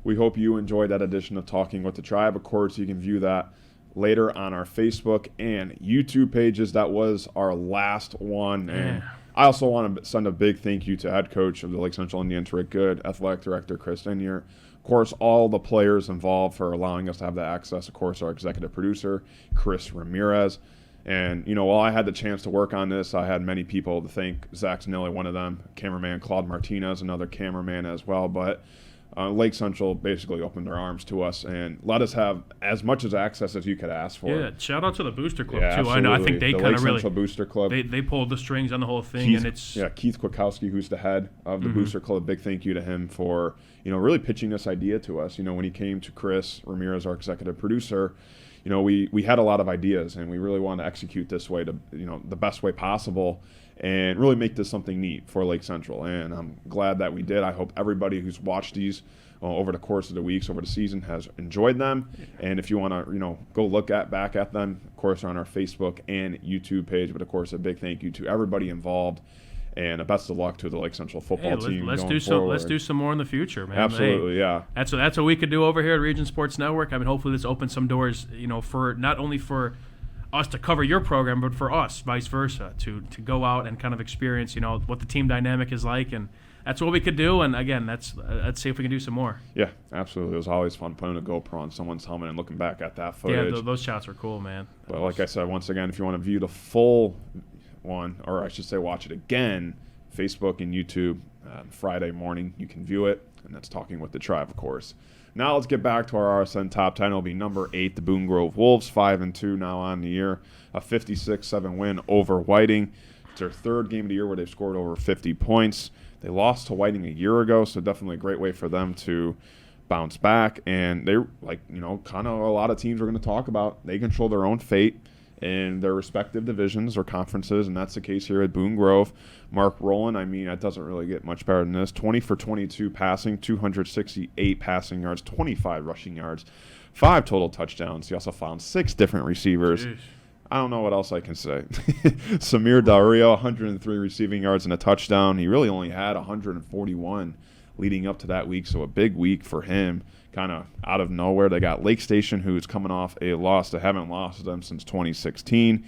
We hope you enjoyed that edition of Talking with the Tribe. Of course, you can view that later on our Facebook and YouTube pages. That was our last one. And I also want to send a big thank you to head coach of the Lake Central Indians, Rick Good, athletic director Chris Denier, of course, all the players involved for allowing us to have that access. Of course, our executive producer, Chris Ramirez. And, while I had the chance to work on this, I had many people to thank. Zach Zanilli, one of them, cameraman Claude Martinez, another cameraman as well. But Lake Central basically opened their arms to us and let us have as much as access as you could ask for. Yeah, shout out to the Booster Club, yeah, too. Absolutely. I think they kind of really Central Booster Club. They pulled the strings on the whole thing, Keith, and it's Keith Kwiatkowski, who's the head of the Booster Club. Big thank you to him for really pitching this idea to us. When he came to Chris Ramirez, our executive producer, we had a lot of ideas, and we really wanted to execute this way to the best way possible, and really make this something neat for Lake Central. And I'm glad that we did. I hope everybody who's watched these over the course of the weeks, over the season, has enjoyed them. And if you want to, go look back at them, of course, on our Facebook and YouTube page. But of course, a big thank you to everybody involved, and a best of luck to the Lake Central football team. Let's going do some. forward. Let's do some more in the future, man. Absolutely, yeah. That's what we could do over here at Region Sports Network. I mean, hopefully this opens some doors, for not only for us to cover your program, but for us, vice versa, to go out and kind of experience, what the team dynamic is like, and that's what we could do. And again, let's see if we can do some more. Yeah, absolutely. It was always fun putting a GoPro on someone's helmet and looking back at that footage. Yeah, those shots were cool, man. But like I said, once again, if you want to view the full one, or I should say watch it again, Facebook and YouTube, Friday morning, you can view it. And that's Talking with the Tribe, of course. Now let's get back to our RSN Top 10. It'll be number 8, the Boone Grove Wolves, 5-2 now on the year. A 56-7 win over Whiting. It's their third game of the year where they've scored over 50 points. They lost to Whiting a year ago, so definitely a great way for them to bounce back, and they kind of a lot of teams are going to talk about they control their own fate in their respective divisions or conferences, and that's the case here at Boone Grove. Mark Rowland, it doesn't really get much better than this. 20 for 22 passing, 268 passing yards, 25 rushing yards, 5 total touchdowns. He also found 6 different receivers. Jeez. I don't know what else I can say. Samir Del Rio, 103 receiving yards and a touchdown. He really only had 141 leading up to that week, so a big week for him, kind of out of nowhere. They got Lake Station, who's coming off a loss. They haven't lost to them since 2016,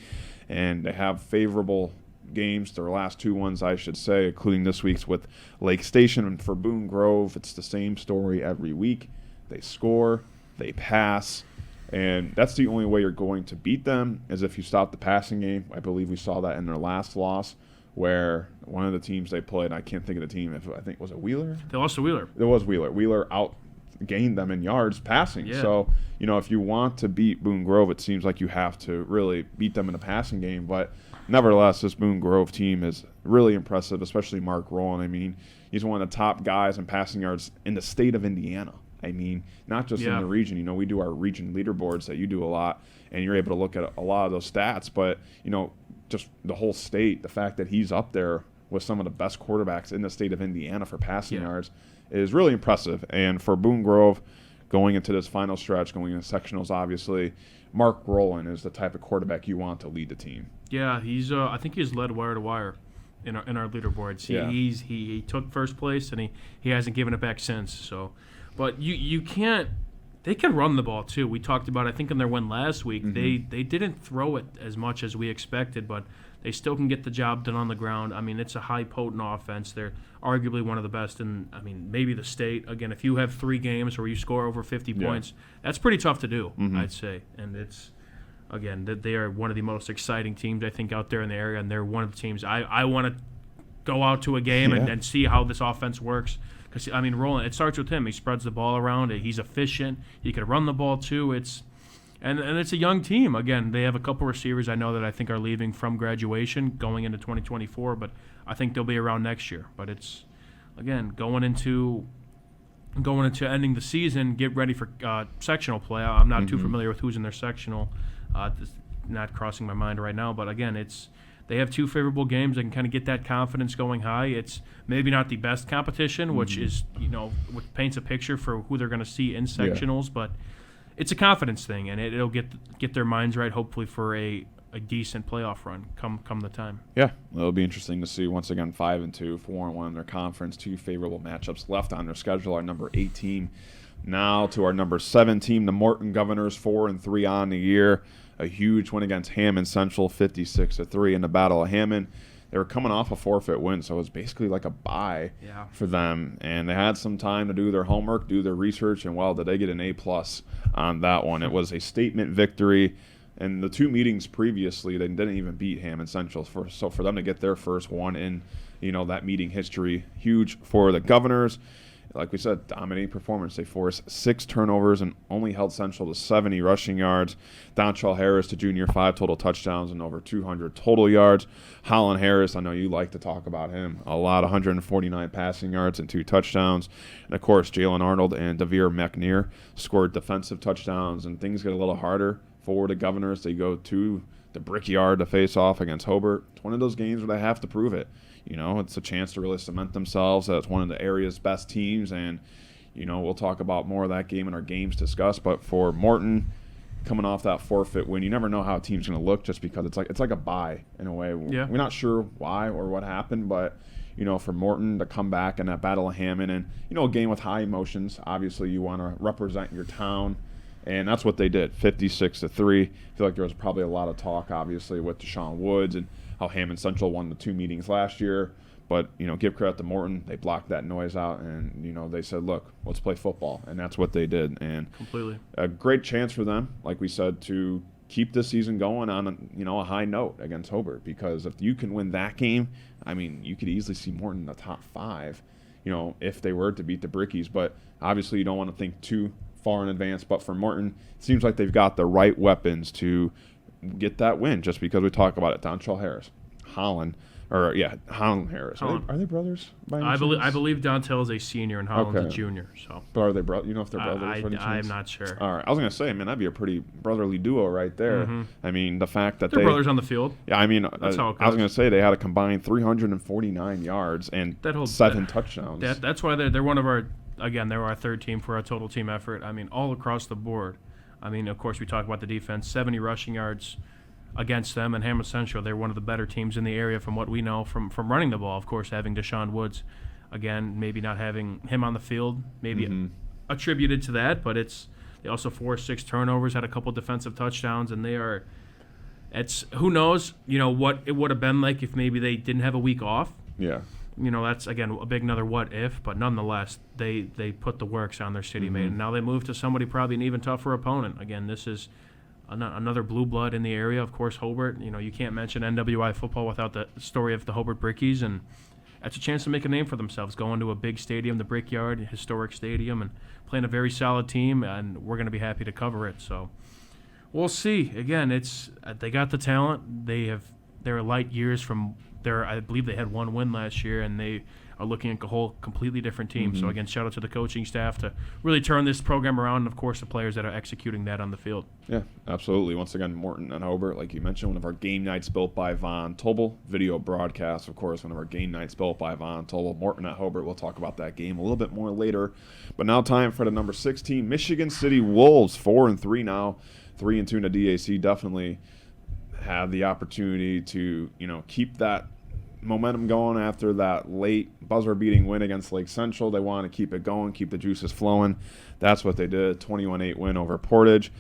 and they have favorable games, their last 2 ones, I should say, including this week's with Lake Station. And for Boone Grove, it's the same story every week. They score, they pass, and that's the only way you're going to beat them is if you stop the passing game. I believe we saw that in their last loss, where one of the teams they played, I can't think of the team, was it Wheeler? They lost to Wheeler. It was Wheeler. Wheeler outgained them in yards passing. Yeah. So, if you want to beat Boone Grove, it seems like you have to really beat them in the passing game. But nevertheless, this Boone Grove team is really impressive, especially Mark Rowland. He's one of the top guys in passing yards in the state of Indiana. Not just in the region. We do our region leaderboards that you do a lot, and you're able to look at a lot of those stats. But, just the whole state, the fact that he's up there with some of the best quarterbacks in the state of Indiana for passing yards is really impressive. And for Boone Grove, going into this final stretch, going into sectionals, obviously, Mark Rowland is the type of quarterback you want to lead the team. Yeah, he's. I think he's led wire to wire in our leaderboards. He took first place, and he hasn't given it back since. So, but you can't. They can run the ball too. We talked about, I think, in their win last week. Mm-hmm. They didn't throw it as much as we expected, but they still can get the job done on the ground. It's a high potent offense. They're arguably one of the best in, maybe the state. Again, if you have 3 games where you score over 50 points, that's pretty tough to do, I'd say. And it's, again, that they are one of the most exciting teams, I think, out there in the area, and they're one of the teams I want to go out to a game and see how this offense works. Because, Rowland, it starts with him. He spreads the ball around. He's efficient. He can run the ball, too. And it's a young team. Again, they have a couple receivers I know that I think are leaving from graduation going into 2024, but I think they'll be around next year. But it's, again, going into ending the season, get ready for sectional play. I'm not too familiar with who's in their sectional. It's not crossing my mind right now. But, again, they have 2 favorable games and kind of get that confidence going high. It's maybe not the best competition, which is, which paints a picture for who they're going to see in sectionals, but it's a confidence thing, and it'll get their minds right, hopefully, for a decent playoff run come the time. Yeah, it'll be interesting to see. Once again, 5-2, 4-1 in their conference, 2 favorable matchups left on their schedule. Our number 8 team now to our number 7 team, the Morton Governors, 4-3 on the year. A huge win against Hammond Central, 56-3 in the Battle of Hammond. They were coming off a forfeit win, so it was basically like a bye for them. And they had some time to do their homework, do their research, and, did they get an A+ on that one. It was a statement victory. And the 2 meetings previously, they didn't even beat Hammond Central. So for them to get their first one in, that meeting history, huge for the Governors. Like we said, dominating performance. They forced 6 turnovers and only held Central to 70 rushing yards. Dontrell Harris, the junior, 5 total touchdowns and over 200 total yards. Holland Harris, I know you like to talk about him a lot, 149 passing yards and 2 touchdowns. And, of course, Jalen Arnold and Devere McNear scored defensive touchdowns, and things get a little harder for the Governors. They go to the Brickyard to face off against Hobert. It's one of those games where they have to prove it. It's a chance to really cement themselves as one of the area's best teams, and, we'll talk about more of that game in our games discussed. But for Morton, coming off that forfeit win, you never know how a team's going to look just because it's like a bye in a way. Yeah. We're not sure why or what happened, but, for Morton to come back in that Battle of Hammond and, a game with high emotions, obviously you want to represent your town. And that's what they did, 56-3. I feel like there was probably a lot of talk, obviously, with Deshaun Woods and how Hammond Central won the 2 meetings last year. But, give credit to Morton. They blocked that noise out, and, they said, look, let's play football. And that's what they did. And completely a great chance for them, like we said, to keep this season going on, a high note against Hobert. Because if you can win that game, you could easily see Morton in the top 5, if they were to beat the Brickies. But obviously you don't want to think too far in advance, but for Morton, it seems like they've got the right weapons to get that win, just because we talk about it. Dontrell Harris, Holland, Or Holland Harris. Are they brothers? By any chance? I believe Dontel is a senior and Holland's a junior. So, but are they brothers? You know if they're brothers? I'm not sure. All right, I was gonna say, man, that'd be a pretty brotherly duo right there. Mm-hmm. I mean, the fact that they're brothers on the field. Yeah, I mean, that's how it goes. I was gonna say they had a combined 349 yards and 7 touchdowns. That's why they're one of our. Again, they're our third team for our total team effort. I mean, all across the board. I mean, of course, we talk about the defense. 70 rushing yards against them, and Hammond Central, they're one of the better teams in the area from what we know from running the ball. Of course, having Deshaun Woods, again, maybe not having him on the field, maybe attributed to that, but they also forced 6 turnovers, had a couple defensive touchdowns, and it's who knows, what it would have been like if maybe they didn't have a week off. Yeah. That's, again, a big another what if, but nonetheless, they put the works on their city mate, and now they move to somebody probably an even tougher opponent. Again, this is another blue blood in the area. Of course, Hobert, you can't mention NWI football without the story of the Hobert Brickies, and that's a chance to make a name for themselves, going to a big stadium, the Brickyard, historic stadium, and playing a very solid team, and we're going to be happy to cover it. So we'll see. Again, they got the talent. They're light years from I believe they had 1 win last year, and they are looking at a whole completely different team. So, again, shout out to the coaching staff to really turn this program around, and, of course, the players that are executing that on the field. Yeah, absolutely. Once again, Morton and Hobert, like you mentioned, one of our game nights built by Von Tobel. Video broadcast, of course, one of our game nights built by Von Tobel. Morton at Hobert, we'll talk about that game a little bit more later. But now time for the number 16, Michigan City Wolves, 4-3 now, 3-2 in the DAC. Definitely have the opportunity to, keep that momentum going after that late buzzer-beating win against Lake Central. They want to keep it going, keep the juices flowing. That's what they did, 21-8 win over Portage,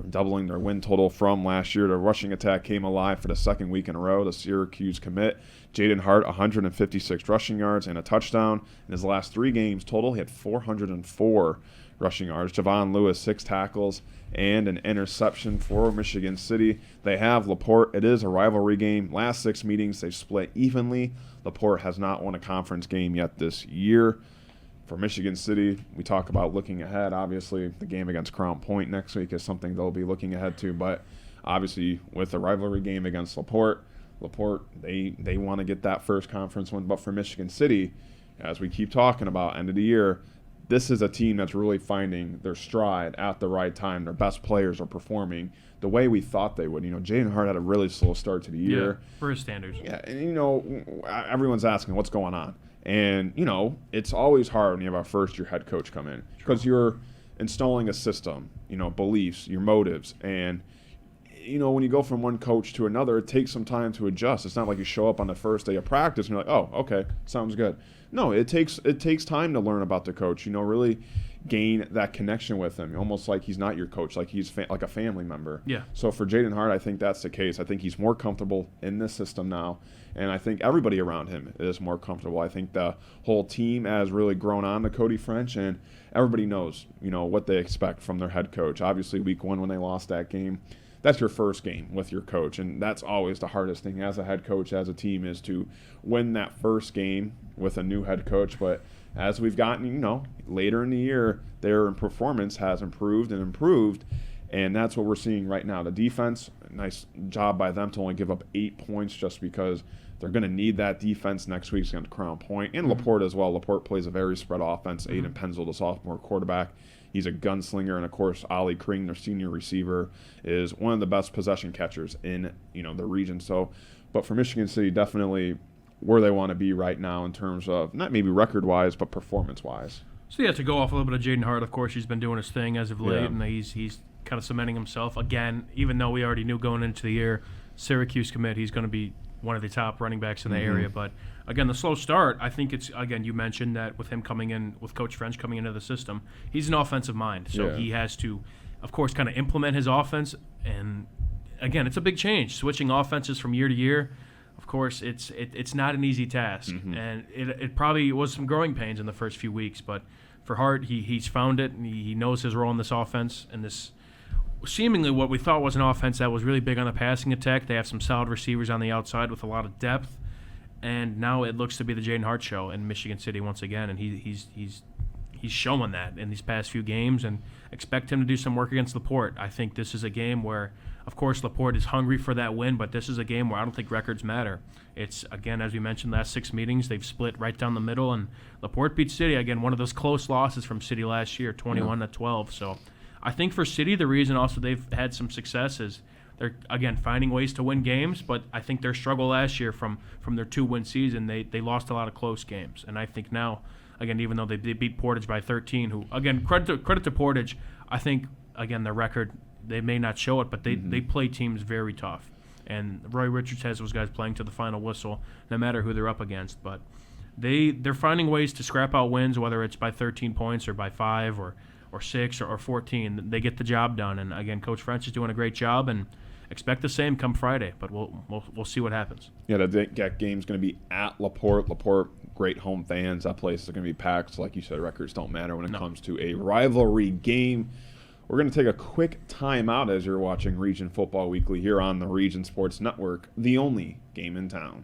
doubling their win total from last year. The rushing attack came alive for the second week in a row. The Syracuse commit, Jaden Hart, 156 rushing yards and a touchdown. In his last 3 games total, he had 404 rushing yards. Javon Lewis, 6 tackles and an interception for Michigan City. They have LaPorte. It is a rivalry game. Last 6 meetings, they've split evenly. LaPorte has not won a conference game yet this year. For Michigan City, we talk about looking ahead. Obviously, the game against Crown Point next week is something they'll be looking ahead to. But obviously, with the rivalry game against LaPorte, they want to get that first conference win. But for Michigan City, as we keep talking about, end of the year, this is a team that's really finding their stride at the right time. Their best players are performing the way we thought they would. Jaden Hart had a really slow start to the year. Yeah, for his standards. Yeah, and, everyone's asking what's going on. And, it's always hard when you have a first-year head coach come in because you're installing a system, beliefs, your motives. And, when you go from one coach to another, it takes some time to adjust. It's not like you show up on the first day of practice and you're like, oh, okay, sounds good. No, it takes time to learn about the coach, really gain that connection with him, almost like he's not your coach, like he's like a family member. Yeah. So for Jaden Hart, I think that's the case. I think he's more comfortable in this system now, and I think everybody around him is more comfortable. I think the whole team has really grown on to Cody French, and everybody knows, what they expect from their head coach. Obviously, week 1 when they lost that game, that's your first game with your coach, and that's always the hardest thing as a head coach, as a team, is to win that first game with a new head coach. But as we've gotten, later in the year, their performance has improved, and that's what we're seeing right now. The defense, nice job by them to only give up 8 points just because they're going to need that defense next week against Crown Point, and LaPorte as well. LaPorte plays a very spread offense. Aiden Penzel, the sophomore quarterback, he's a gunslinger, and of course, Ollie Kring, their senior receiver, is one of the best possession catchers in the region. So, but for Michigan City, definitely where they want to be right now in terms of not maybe record-wise, but performance-wise. So yeah, to go off a little bit of Jaden Hart, of course, he's been doing his thing as of late, and he's kind of cementing himself again. Even though we already knew going into the year, Syracuse commit, he's going to be one of the top running backs in the area. But again, the slow start, I think it's, again, you mentioned that with him coming in, with Coach French coming into the system, he's an offensive mind. So he has to, of course, kind of implement his offense. And again, it's a big change. Switching offenses from year to year, of course, it's not an easy task. And it probably was some growing pains in the first few weeks. But for Hart, he's found it, and he knows his role in this offense, and this seemingly what we thought was an offense that was really big on the passing attack. They have some solid receivers on the outside with a lot of depth, and now it looks to be the Jaden Hart show in Michigan City once again, and he's showing that in these past few games, and expect him to do some work against LaPorte. I think this is a game where, Of course, LaPorte is hungry for that win, but this is a game where I don't think records matter. It's, again, as we mentioned, last 6 meetings, they've split right down the middle, and LaPorte beat City. Again, one of those close losses from City last year, 21-12. So I think for City, the reason also they've had some success is they're, again, finding ways to win games, but I think their struggle last year from their 2-win season, they lost a lot of close games. And I think now, again, even though they beat Portage by 13, who, again, credit to Portage, I think, again, their record, they may not show it, but they play teams very tough. And Roy Richards has those guys playing to the final whistle, no matter who they're up against. But they're finding ways to scrap out wins, whether it's by 13 points or by 5 or 6 or 14. They get the job done. And, again, Coach French is doing a great job, and expect the same come Friday. But we'll see what happens. Yeah, that game's going to be at LaPorte. LaPorte, great home fans. That place is going to be packed. So like you said, records don't matter when it comes to a rivalry game. We're going to take a quick time out as you're watching Region Football Weekly here on the Region Sports Network, the only game in town.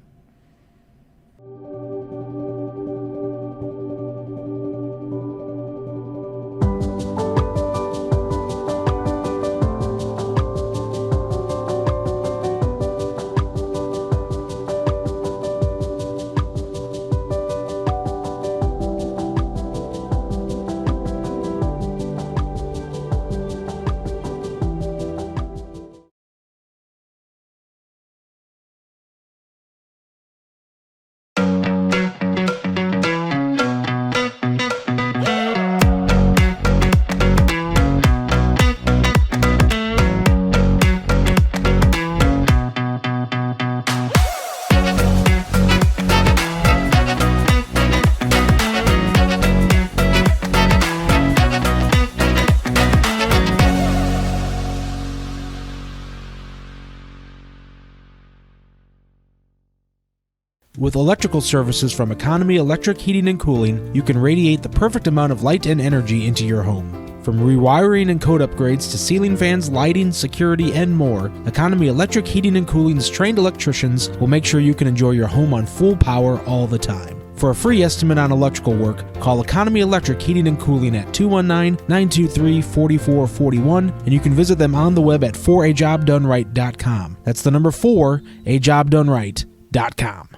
With electrical services from Economy Electric Heating and Cooling, you can radiate the perfect amount of light and energy into your home. From rewiring and code upgrades to ceiling fans, lighting, security, and more, Economy Electric Heating and Cooling's trained electricians will make sure you can enjoy your home on full power all the time. For a free estimate on electrical work, call Economy Electric Heating and Cooling at 219-923-4441, and you can visit them on the web at 4ajobdoneright.com. That's the number 4ajobdoneright.com.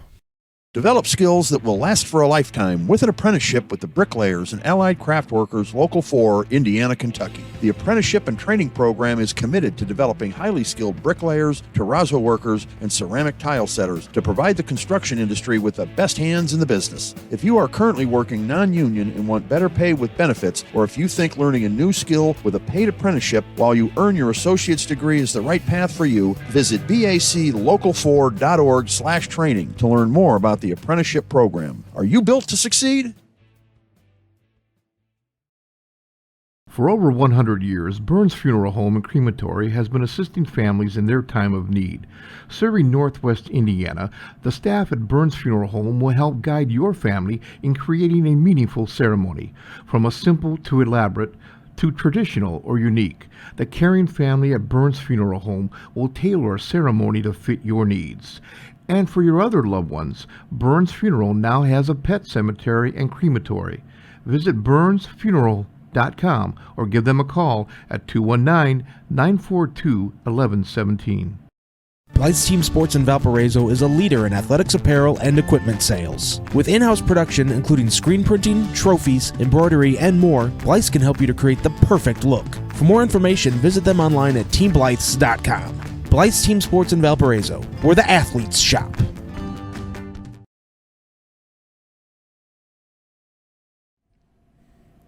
Develop skills that will last for a lifetime with an apprenticeship with the Bricklayers and Allied Craft Workers Local 4, Indiana, Kentucky. The apprenticeship and training program is committed to developing highly skilled bricklayers, terrazzo workers, and ceramic tile setters to provide the construction industry with the best hands in the business. If you are currently working non-union and want better pay with benefits, or if you think learning a new skill with a paid apprenticeship while you earn your associate's degree is the right path for you, visit baclocal4.org/training to learn more about the apprenticeship program. Are you built to succeed? For over 100 years, Burns Funeral Home and Crematory has been assisting families in their time of need. Serving Northwest Indiana, the staff at Burns Funeral Home will help guide your family in creating a meaningful ceremony. From a simple to elaborate, to traditional or unique, the caring family at Burns Funeral Home will tailor a ceremony to fit your needs. And for your other loved ones, Burns Funeral now has a pet cemetery and crematory. Visit burnsfuneral.com or give them a call at 219-942-1117. Blythe's Team Sports in Valparaiso is a leader in athletics apparel and equipment sales. With in-house production including screen printing, trophies, embroidery, and more, Blythe's can help you to create the perfect look. For more information, visit them online at teamblythes.com. Blythe's Team Sports in Valparaiso, where the athletes shop.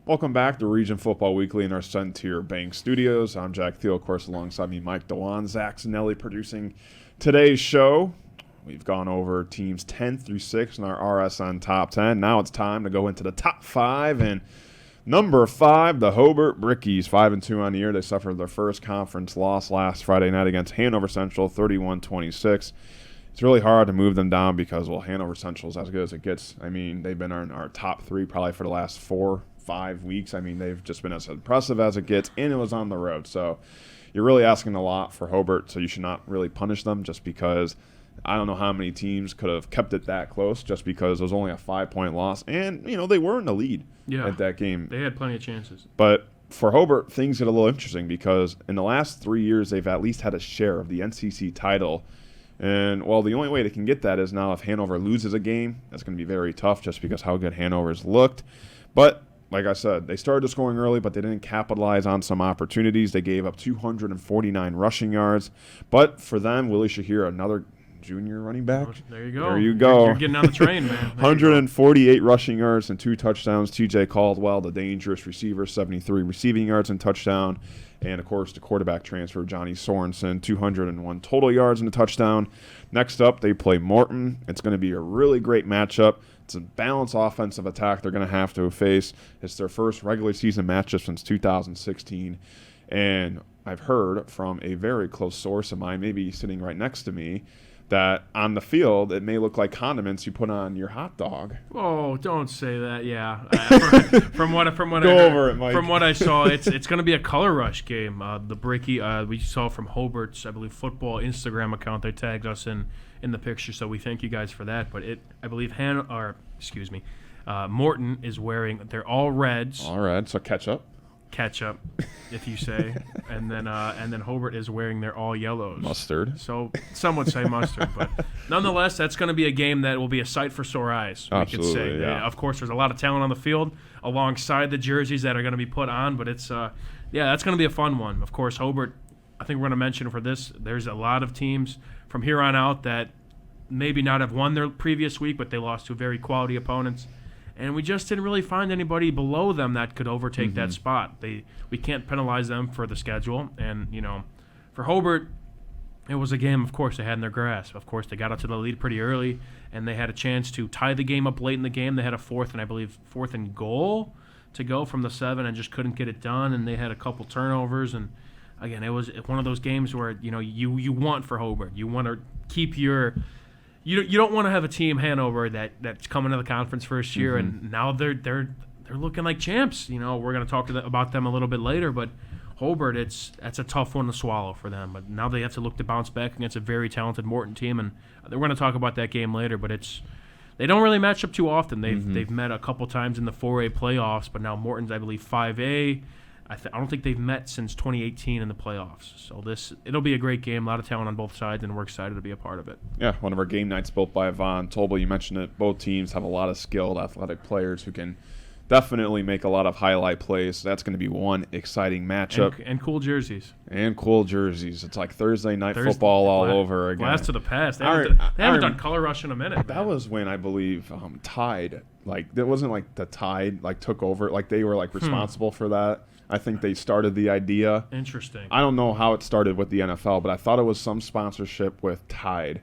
Welcome back to Region Football Weekly in our Centier Bank Studios. I'm Jack Thiel, of course, alongside me, Mike Dewan, Zach Zanelli producing today's show. We've gone over teams 10 through 6 in our RSN Top 10. Now it's time to go into the Top 5, and number 5, the Hobert Brickies, 5-2 on the year. They suffered their first conference loss last Friday night against Hanover Central, 31-26. It's really hard to move them down because, well, Hanover Central is as good as it gets. I mean, they've been in our top 3 probably for the last 4-5 weeks. I mean, they've just been as impressive as it gets, and it was on the road. So you're really asking a lot for Hobert, so you should not really punish them just because I don't know how many teams could have kept it that close just because it was only a 5-point loss. And, you know, they were in the lead at that game. They had plenty of chances. But for Hobert, things get a little interesting because in the last 3 years, they've at least had a share of the NCC title. And, well, the only way they can get that is now if Hanover loses a game. That's going to be very tough just because how good Hanover's looked. But, like I said, they started scoring early, but they didn't capitalize on some opportunities. They gave up 249 rushing yards. But for them, Willie Shahir, another junior running back. There you go. There you go. You're getting on the train, man. 148 rushing yards and 2 touchdowns. TJ Caldwell, the dangerous receiver, 73 receiving yards and touchdown. And, of course, the quarterback transfer, Johnny Sorensen, 201 total yards and a touchdown. Next up, they play Morton. It's going to be a really great matchup. It's a balanced offensive attack they're going to have to face. It's their first regular season matchup since 2016. And I've heard from a very close source of mine, maybe sitting right next to me, that on the field it may look like condiments you put on your hot dog. Oh, don't say that. Yeah, from what I saw, it's going to be a color rush game. The Bricky we saw from Hobert's, I believe, football Instagram account. They tagged us in the picture, so we thank you guys for that. But I believe Morton is wearing. They're all reds. All red, so ketchup, if you say, and then Hobert is wearing their all yellows. Mustard. So some would say mustard, but nonetheless, that's going to be a game that will be a sight for sore eyes. Absolutely, we could say. yeah. Of course, there's a lot of talent on the field alongside the jerseys that are going to be put on, but it's that's going to be a fun one. Of course, Hobert. I think we're going to mention for this. There's a lot of teams from here on out that maybe not have won their previous week, but they lost to very quality opponents. And we just didn't really find anybody below them that could overtake that spot. We can't penalize them for the schedule. And, for Hobert, it was a game, of course, they had in their grasp. Of course, they got out to the lead pretty early, and they had a chance to tie the game up late in the game. They had a fourth and goal to go from the 7 and just couldn't get it done. And they had a couple turnovers. And, again, it was one of those games where, you want for Hobert. You want to keep your – You don't want to have a team, Hanover, that's coming to the conference first year, and now they're looking like champs. We're going to talk about them a little bit later, but Hobert, that's a tough one to swallow for them. But now they have to look to bounce back against a very talented Morton team, and we're going to talk about that game later. But they don't really match up too often. They've met a couple times in the 4A playoffs, but now Morton's, I believe, 5A. I don't think they've met since 2018 in the playoffs. So it'll be a great game, a lot of talent on both sides, and we're excited to be a part of it. Yeah, one of our game nights built by Von Tobel. You mentioned it. Both teams have a lot of skilled, athletic players who can definitely make a lot of highlight plays. So that's going to be one exciting matchup. And cool jerseys. It's like Thursday night football all over again. Blast to the past. They haven't done color rush in a minute. That was when I believe Tide, it wasn't like the Tide took over. They were responsible for that. I think they started the idea. Interesting. I don't know how it started with the NFL, but I thought it was some sponsorship with Tide,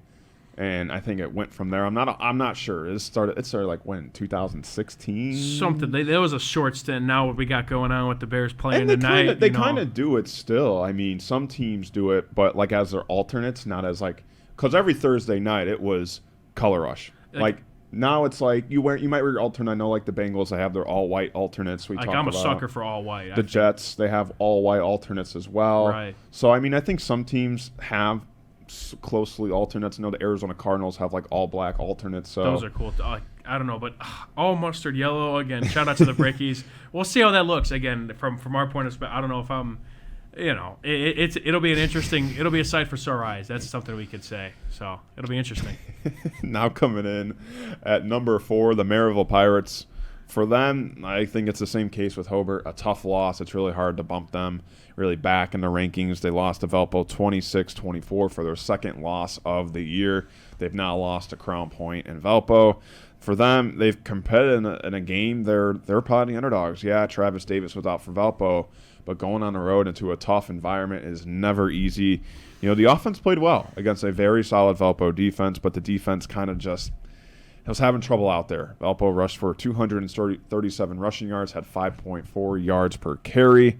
and I think it went from there. I'm not sure. It started when 2016. Something. There was a short stint. Now what we got going on with the Bears playing tonight. They kind of do it still. I mean, some teams do it, but as their alternates, not as because every Thursday night it was color rush. Now it's you might wear your alternate. I know the Bengals, they have their all white alternates. I'm a sucker for all white. The Jets, they have all white alternates as well. Right. So I mean, I think some teams have closely alternates. I know the Arizona Cardinals have all black alternates. So those are cool. I don't know, but all mustard yellow again. Shout out to the Brickies. We'll see how that looks again from our point of view. I don't know if I'm. It'll be it'll be a sight for sore eyes. That's something we could say. So it'll be interesting. Now coming in at number 4, the Maryville Pirates. For them, I think it's the same case with Hobert. A tough loss. It's really hard to bump them really back in the rankings. They lost to Valpo 26-24 for their second loss of the year. They've now lost to Crown Point and Valpo. For them, they've competed in a game. They're probably the underdogs. Yeah, Travis Davis was out for Valpo, but going on the road into a tough environment is never easy. The offense played well against a very solid Valpo defense, but the defense kind of just was having trouble out there. Valpo rushed for 237 rushing yards, had 5.4 yards per carry.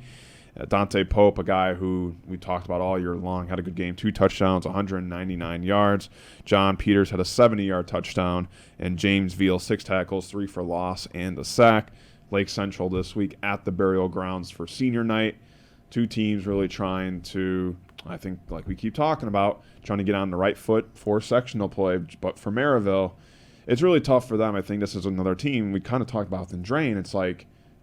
Dante Pope, a guy who we talked about all year long, had a good game, 2 touchdowns, 199 yards. John Peters had a 70-yard touchdown, and James Veal, 6 tackles, 3 for loss, and a sack. Lake Central this week at the Burial Grounds for senior night. 2 teams really trying to, I think, like we keep talking about, trying to get on the right foot for sectional play. But for Maryville, it's really tough for them. I think this is another team we kind of talked about in Drain. It's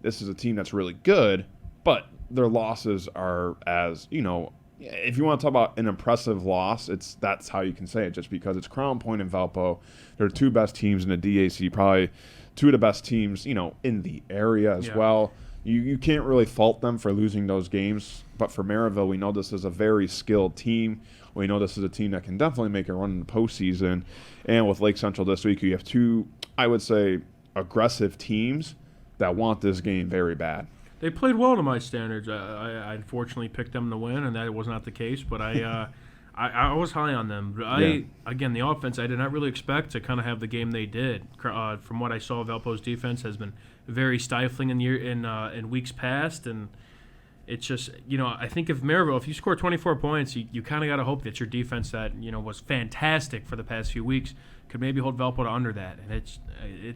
this is a team that's really good, but their losses are as, if you want to talk about an impressive loss, that's how you can say it, just because it's Crown Point and Valpo. They're the two best teams in the DAC, probably two of the best teams, in the area as well. You can't really fault them for losing those games, but for Maryville, we know this is a very skilled team. We know this is a team that can definitely make a run in the postseason. And with Lake Central this week, you have two, I would say, aggressive teams that want this game very bad. They played well to my standards. I unfortunately picked them to win, and that was not the case. But I was high on them. Again, the offense, I did not really expect to kind of have the game they did. From what I saw, Valpo's defense has been very stifling in weeks past, and it's just, I think if Maryville, if you score 24 points, you kind of got to hope that your defense that, was fantastic for the past few weeks could maybe hold Valpo to under that. And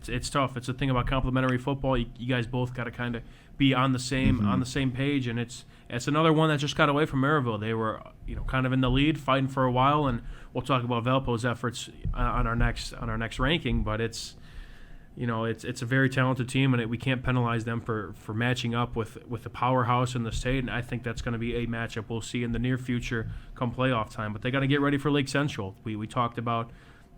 it's tough. It's the thing about complementary football. You guys both got to kind of be on the same page, and it's another one that just got away from Maryville. They were, kind of in the lead, fighting for a while, and we'll talk about Valpo's efforts on our next ranking, but it's a very talented team, and we can't penalize them for matching up with the powerhouse in the state, and I think that's going to be a matchup we'll see in the near future come playoff time. But they got to get ready for Lake Central. We talked about,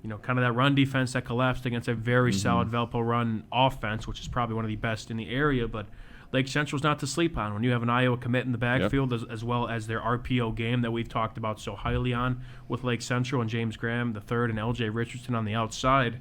kind of that run defense that collapsed against a very solid Valpo run offense, which is probably one of the best in the area, but Lake Central's not to sleep on. When you have an Iowa commit in the backfield, as well as their RPO game that we've talked about so highly on with Lake Central and James Graham the third and LJ Richardson on the outside,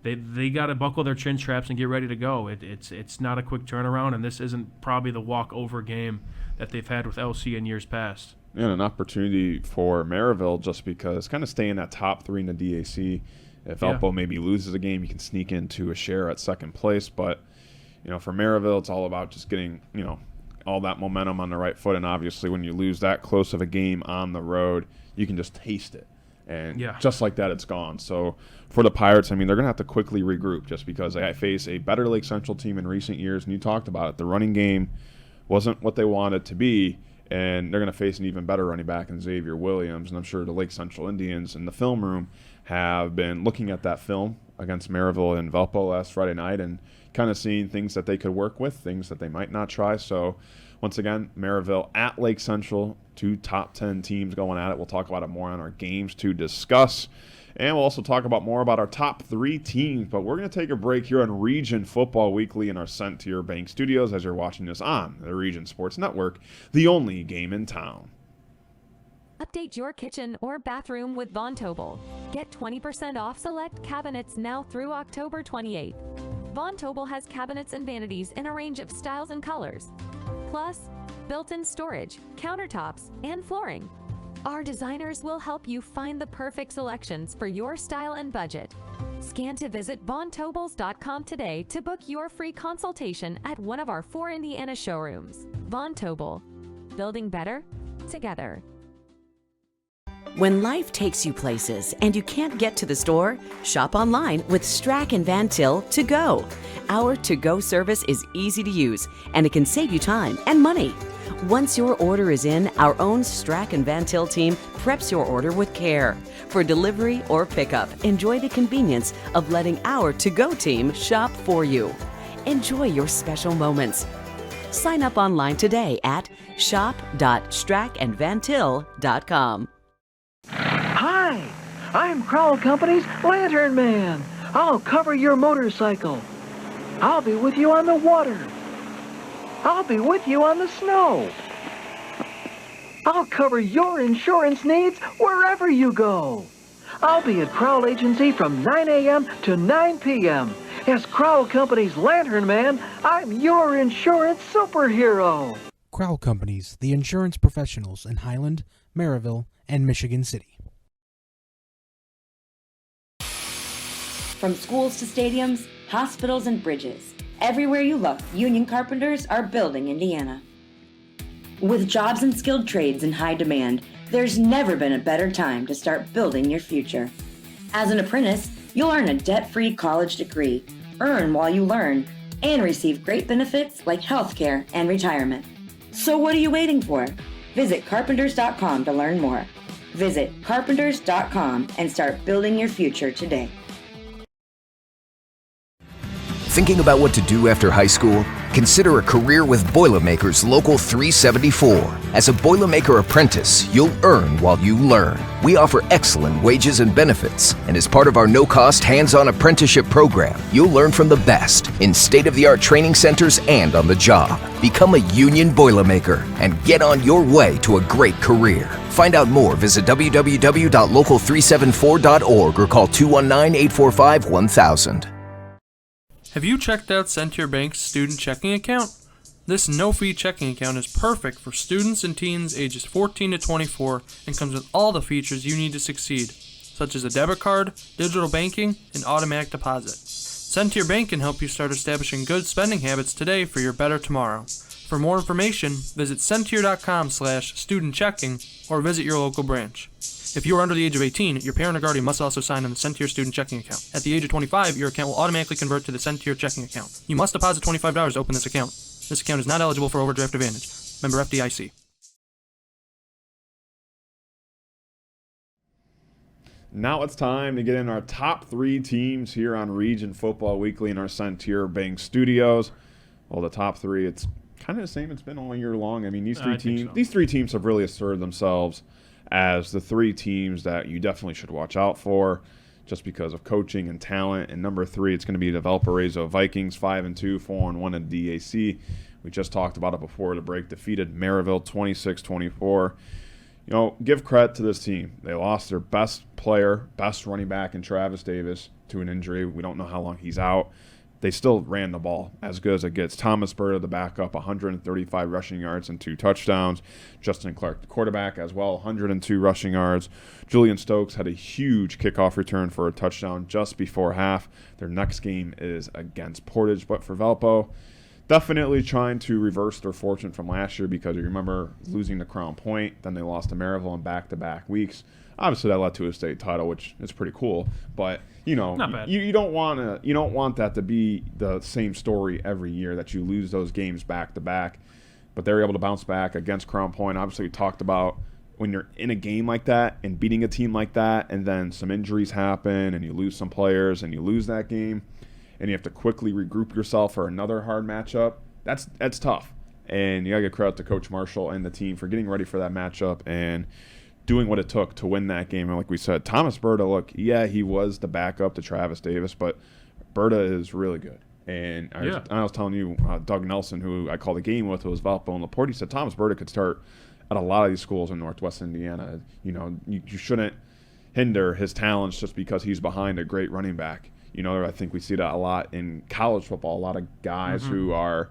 They got to buckle their chin straps and get ready to go. It's not a quick turnaround, and this isn't probably the walk-over game that they've had with LC in years past. And an opportunity for Maryville just because kind of staying that top three in the DAC. If Valpo maybe loses a game, you can sneak into a share at second place. But, for Maryville, it's all about just getting, all that momentum on the right foot. And obviously when you lose that close of a game on the road, you can just taste it. And just like that, it's gone. So for the Pirates, they're going to have to quickly regroup just because they face a better Lake Central team in recent years. And you talked about it. The running game wasn't what they wanted to be, and they're going to face an even better running back in Xavier Williams. And I'm sure the Lake Central Indians in the film room have been looking at that film against Maryville and Valpo last Friday night and kind of seeing things that they could work with, things that they might not try. So once again, Maryville at Lake Central, two top 10 teams going at it. We'll talk about it more on our games to discuss. And we'll also talk about more about our top 3 teams. But we're going to take a break here on Region Football Weekly in our Sent to Your Bank studios as you're watching this on the Region Sports Network, the only game in town. Update your kitchen or bathroom with Von Tobel. Get 20% off select cabinets now through October 28th. Von Tobel has cabinets and vanities in a range of styles and colors. Plus, built-in storage, countertops, and flooring. Our designers will help you find the perfect selections for your style and budget. Scan to visit VonTobels.com today to book your free consultation at one of our 4 Indiana showrooms. Von Tobel. Building better together. When life takes you places and you can't get to the store, shop online with Strack and Van Til to go. Our to-go service is easy to use, and it can save you time and money. Once your order is in, our own Strack and Van Til team preps your order with care. For delivery or pickup, enjoy the convenience of letting our to-go team shop for you. Enjoy your special moments. Sign up online today at shop.strackandvantil.com. Hi, I'm Crowell Company's Lantern Man. I'll cover your motorcycle. I'll be with you on the water. I'll be with you on the snow. I'll cover your insurance needs wherever you go. I'll be at Crowell Agency from 9 a.m. to 9 p.m. As Crowell Company's Lantern Man, I'm your insurance superhero. Crowell Companies, the insurance professionals in Highland, Maryville, and Michigan City. From schools to stadiums, hospitals and bridges, everywhere you look, union carpenters are building Indiana. With jobs and skilled trades in high demand, there's never been a better time to start building your future. As an apprentice, you'll earn a debt-free college degree, earn while you learn, and receive great benefits like healthcare and retirement. So what are you waiting for? Visit carpenters.com to learn more. Visit carpenters.com and start building your future today. Thinking about what to do after high school? Consider a career with Boilermakers Local 374. As a Boilermaker apprentice, you'll earn while you learn. We offer excellent wages and benefits, and as part of our no-cost hands-on apprenticeship program, you'll learn from the best in state-of-the-art training centers and on the job. Become a union Boilermaker and get on your way to a great career. Find out more, visit www.local374.org or call 219-845-1000. Have you checked out Center Bank's student checking account? This no-fee checking account is perfect for students and teens ages 14 to 24 and comes with all the features you need to succeed, such as a debit card, digital banking, and automatic deposit. Center Bank can help you start establishing good spending habits today for your better tomorrow. For more information, visit Centier.com/student-checking or visit your local branch. If you are under the age of 18, your parent or guardian must also sign on the Centier student checking account. At the age of 25, your account will automatically convert to the Centier checking account. You must deposit $25 to open this account. This account is not eligible for overdraft advantage. Member FDIC. Now it's time to get in our top 3 teams here on Region Football Weekly in our Centier Bank studios. Well, the top 3, it's kind of the same it's been all year long. I mean, these three teams have really asserted themselves as the 3 teams that you definitely should watch out for just because of coaching and talent. And number 3, it's going to be the Valparaiso Vikings, 5-2, 4-1 in DAC. We just talked about it before the break. Defeated Maryville 26-24. You know, give credit to this team. They lost their best player, best running back in Travis Davis to an injury. We don't know how long he's out. They still ran the ball as good as it gets. Thomas Berta, the backup, 135 rushing yards and 2 touchdowns. Justin Clark, the quarterback, as well, 102 rushing yards. Julian Stokes had a huge kickoff return for a touchdown just before half. Their next game is against Portage. But for Valpo, definitely trying to reverse their fortune from last year because you remember losing to Crown Point. Then they lost to Maryville in back-to-back weeks. Obviously, that led to a state title, which is pretty cool. But you know, you don't want that to be the same story every year that you lose those games back to back. But they're able to bounce back against Crown Point. Obviously, we talked about when you're in a game like that and beating a team like that, and then some injuries happen and you lose some players and you lose that game, and you have to quickly regroup yourself for another hard matchup. That's tough. And you gotta give credit to Coach Marshall and the team for getting ready for that matchup and doing what it took to win that game. And like we said, Thomas Berta, look, yeah, he was the backup to Travis Davis, but Berta is really good. And I was telling you, Doug Nelson, who I called the game with, was Valpo and LaPorte, he said Thomas Berta could start at a lot of these schools in Northwest Indiana. You know, you shouldn't hinder his talents just because he's behind a great running back. You know, I think we see that a lot in college football, a lot of guys who are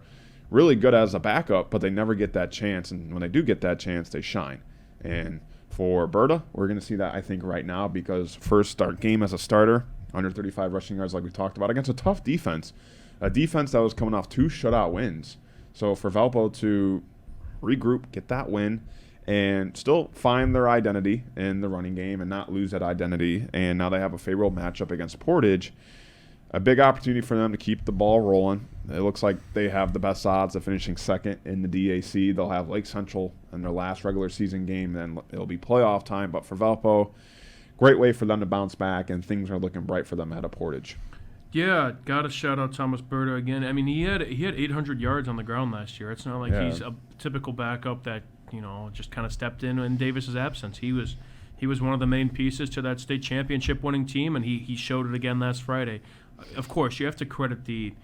really good as a backup, but they never get that chance. And when they do get that chance, they shine. And for Berta, we're going to see that, I think, right now because first start game as a starter, 135 rushing yards like we talked about, against a tough defense, a defense that was coming off 2 shutout wins. So for Valpo to regroup, get that win, and still find their identity in the running game and not lose that identity, and now they have a favorable matchup against Portage, a big opportunity for them to keep the ball rolling. It looks like they have the best odds of finishing second in the DAC. They'll have Lake Central in their last regular season game. Then it'll be playoff time. But for Valpo, great way for them to bounce back, and things are looking bright for them at a Portage. Yeah, got to shout out Thomas Berta again. I mean, he had 800 yards on the ground last year. It's not like he's a typical backup that, you know, just kind of stepped in Davis's absence. He was one of the main pieces to that state championship winning team, and he showed it again last Friday. Of course, you have to credit the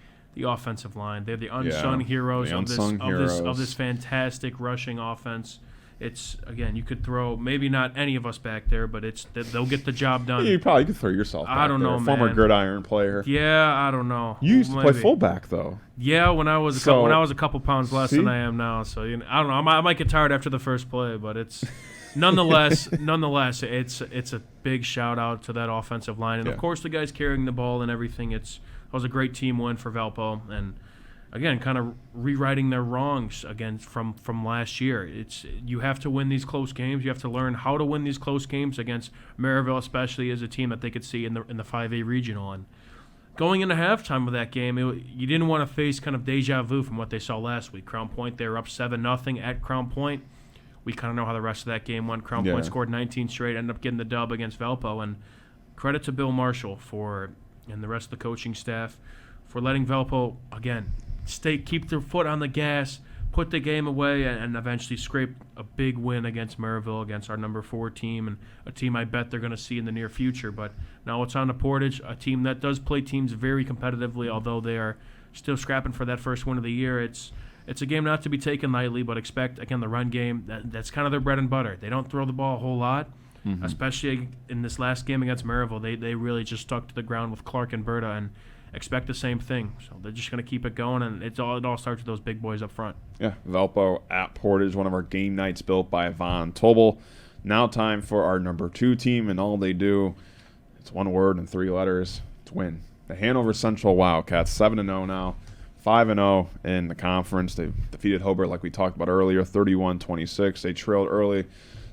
offensive line. They're the unsung heroes of this fantastic rushing offense. It's, again, you could throw maybe not any of us back there, but they'll get the job done. You probably could throw yourself back I don't know, man. Former gridiron player. Yeah, I don't know. You used to play fullback, though. Yeah, when I was a couple pounds less than I am now. So you know, I don't know. I might get tired after the first play, but it's nonetheless, it's a big shout out to that offensive line, and of course the guys carrying the ball and everything. It was a great team win for Valpo, and again, kind of rewriting their wrongs again from last year. You have to win these close games. You have to learn how to win these close games against Maryville, especially as a team that they could see in the 5A regional. And going into halftime of that game, you didn't want to face kind of deja vu from what they saw last week. Crown Point, they were up 7-0 at Crown Point. We kind of know how the rest of that game went. Crown Point scored 19 straight, ended up getting the dub against Valpo. And credit to Bill Marshall and the rest of the coaching staff for letting Valpo, again, keep their foot on the gas, put the game away, and eventually scrape a big win against Maryville, against our number 4 team, and a team I bet they're going to see in the near future. But now it's on to Portage, a team that does play teams very competitively, although they are still scrapping for that first win of the year. It's a game not to be taken lightly, but expect, again, the run game. That's kind of their bread and butter. They don't throw the ball a whole lot, especially in this last game against Maryville. They really just stuck to the ground with Clark and Berta, and expect the same thing. So they're just going to keep it going, and it all starts with those big boys up front. Yeah, Valpo at Portage, one of our game nights built by Von Tobel. Now time for our number 2 team, and all they do, it's one word and 3 letters, it's win. The Hanover Central Wildcats, 7-0 now, 5-0 in the conference. They defeated Hobert, like we talked about earlier, 31-26. They trailed early,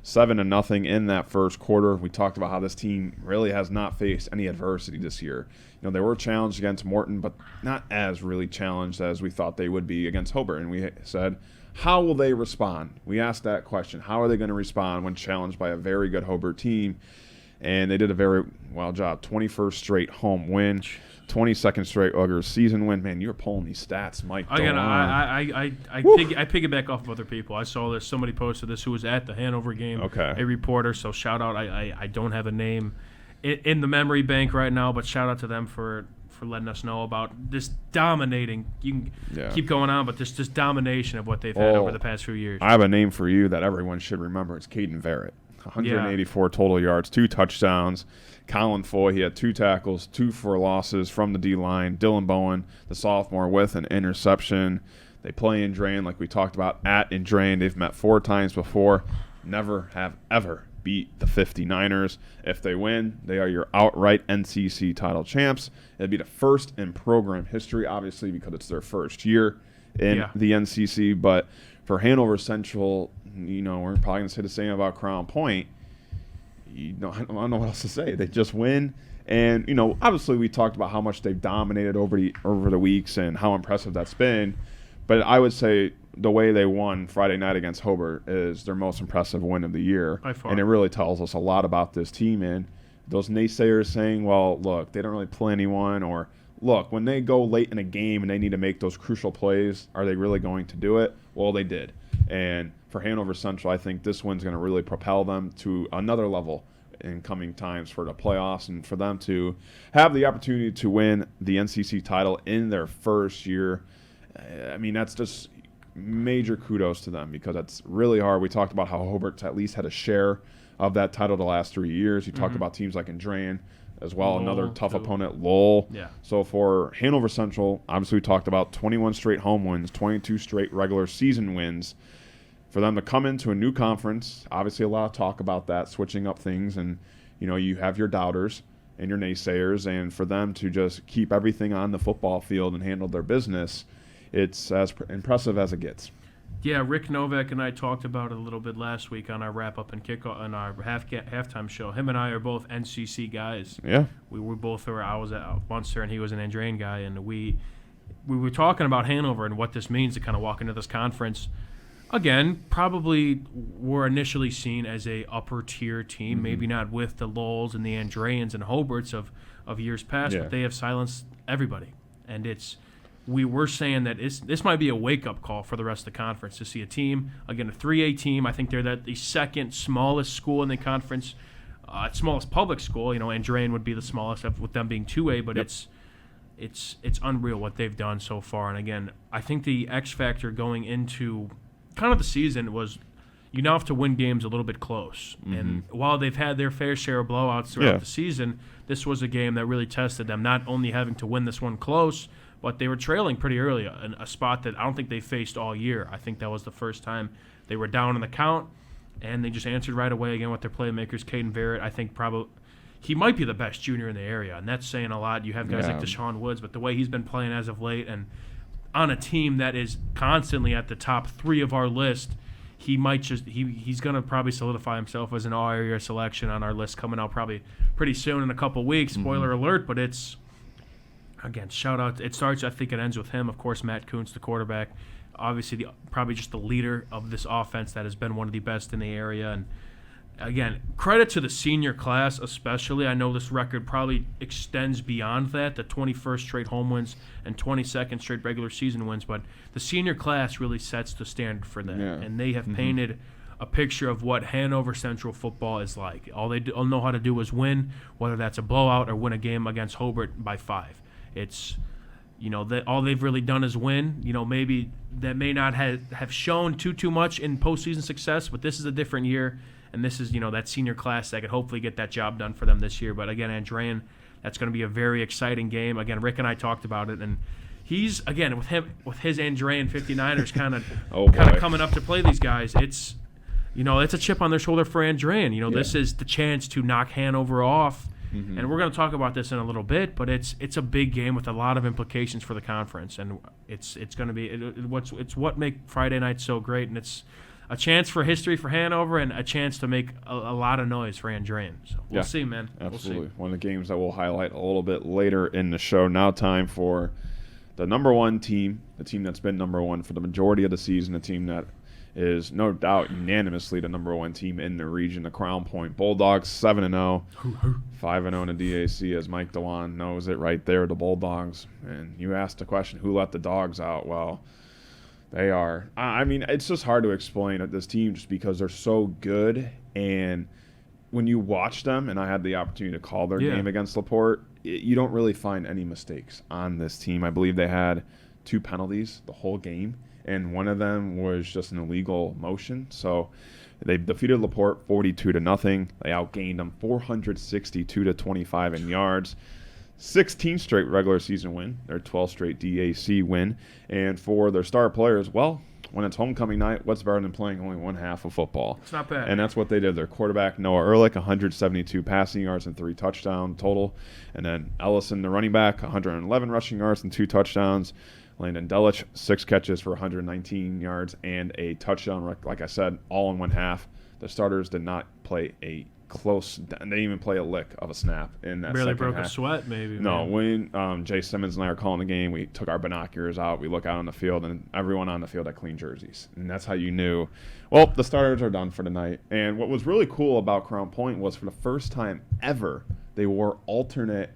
7-0 in that first quarter. We talked about how this team really has not faced any adversity this year. You know, they were challenged against Morton, but not as really challenged as we thought they would be against Hobert. And we said, how will they respond? We asked that question. How are they going to respond when challenged by a very good Hobert team? And they did a very well job. 21st straight home win, 22nd straight regular season win. Man, you're pulling these stats, Mike. Again, I piggyback off of other people. I saw this. Somebody posted this who was at the Hanover game. Okay. A reporter. So shout out. I don't have a name in the memory bank right now, but shout out to them for letting us know about this dominating. You can keep going on, but this domination of what they've had over the past few years. I have a name for you that everyone should remember. It's Caden Verrett. 184 total yards, 2 touchdowns. Colin Foy, he had 2 tackles, 2 for losses from the D-line. Dylan Bowen, the sophomore, with an interception. They play in Drain, like we talked about, in Drain. They've met 4 times before. Never have ever beat the 59ers. If they win, they are your outright NCC title champs. It'd be the first in program history, obviously, because it's their first year in the NCC. But for Hanover Central, you know, we're probably going to say the same about Crown Point. I don't know what else to say. They just win. And, you know, obviously we talked about how much they've dominated over the weeks and how impressive that's been. But I would say the way they won Friday night against Hobart is their most impressive win of the year. By far. And it really tells us a lot about this team. And those naysayers saying, well, look, they don't really play anyone, or look, when they go late in a game and they need to make those crucial plays, are they really going to do it? Well, they did. And for Hanover Central, I think this win's going to really propel them to another level in coming times for the playoffs, and for them to have the opportunity to win the NCC title in their first year. I mean, that's just major kudos to them, because that's really hard. We talked about how Hobart's at least had a share of that title the last 3 years. You talked about teams like Indrayan as well, another tough opponent, Lowell. Yeah. So for Hanover Central, obviously we talked about 21 straight home wins, 22 straight regular season wins. For them to come into a new conference, obviously a lot of talk about that, switching up things, and you know, you have your doubters and your naysayers, and for them to just keep everything on the football field and handle their business, it's as impressive as it gets. Yeah, Rick Novak and I talked about it a little bit last week on our wrap-up and kickoff on our halftime show. Him and I are both NCC guys. Yeah. We both were. I was at Munster and he was an Andrain guy, and we were talking about Hanover and what this means to kind of walk into this conference. Again, probably were initially seen as a upper-tier team, maybe not with the Lowells and the Andrayans and Hobarts of years past, but they have silenced everybody. And we were saying that this might be a wake-up call for the rest of the conference to see a team, again, a 3A team. I think they're the second smallest school in the conference, smallest public school. You know, Andrayan would be the smallest, with them being 2A, but it's unreal what they've done so far. And again, I think the X factor going into kind of the season was you now have to win games a little bit close. And while they've had their fair share of blowouts throughout the season, this was a game that really tested them, not only having to win this one close, but they were trailing pretty early, a spot that I don't think they faced all year. I think that was the first time they were down in the count, and they just answered right away again with their playmakers. Caden Verrett, I think he might be the best junior in the area, and that's saying a lot. You have guys like Deshaun Woods, but the way he's been playing as of late, and on a team that is constantly at the top 3 of our list, he might he's going to probably solidify himself as an all-area selection on our list coming out probably pretty soon in a couple weeks. Spoiler alert, but it's, again, shout out. It starts, I think it ends with him. Of course, Matt Kuntz, the quarterback, obviously probably just the leader of this offense that has been one of the best in the area. again, credit to the senior class especially. I know this record probably extends beyond that, the 21st straight home wins and 22nd straight regular season wins, but the senior class really sets the standard for that. Yeah. And they have painted a picture of what Hanover Central football is like. All they know how to do is win, whether that's a blowout or win a game against Hobert by 5. It's, all they've really done is win. Maybe that may not have shown too much in postseason success, but this is a different year. And this is, that senior class that could hopefully get that job done for them this year. But again, Andrean, that's going to be a very exciting game. Again, Rick and I talked about it, and he's, again, with his Andrean 59ers kind of coming up to play these guys, it's a chip on their shoulder for Andrean. This is the chance to knock Hanover off. And we're going to talk about this in a little bit, but it's a big game with a lot of implications for the conference, and it's going to be it's what make Friday night so great, and it's a chance for history for Hanover and a chance to make a lot of noise for Andrean. So we'll see, man. Absolutely. We'll see. One of the games that we'll highlight a little bit later in the show. Now time for the number one team, the team that's been number one for the majority of the season, a team that is no doubt unanimously the number one team in the region, the Crown Point Bulldogs, 7-0, 5-0 in the DAC, as Mike DeWan knows it right there, the Bulldogs. And you asked the question, who let the dogs out? Well, they are. I mean, it's just hard to explain at this team just because they're so good. And when you watch them, and I had the opportunity to call their game against LaPorte, you don't really find any mistakes on this team. I believe they had 2 penalties the whole game, and one of them was just an illegal motion. So they defeated LaPorte 42-0. They outgained them 462-25 in yards. 16 straight regular season win, their 12th straight DAC win. And for their star players, well, when it's homecoming night, what's better than playing only one half of football? It's not bad. And that's what they did. Their quarterback, Noah Ehrlich, 172 passing yards and 3 touchdowns total. And then Ellison, the running back, 111 rushing yards and 2 touchdowns. Landon Delich, 6 catches for 119 yards and a touchdown. Like I said, all in one half. The starters did not play a close. They didn't even play a lick of a snap in that barely second broke half. a sweat, maybe. No, man. when Jay Simmons and I are calling the game, we took our binoculars out, we look out on the field, and everyone on the field had clean jerseys. And that's how you knew, well, the starters are done for the night. And what was really cool about Crown Point was for the first time ever, they wore alternate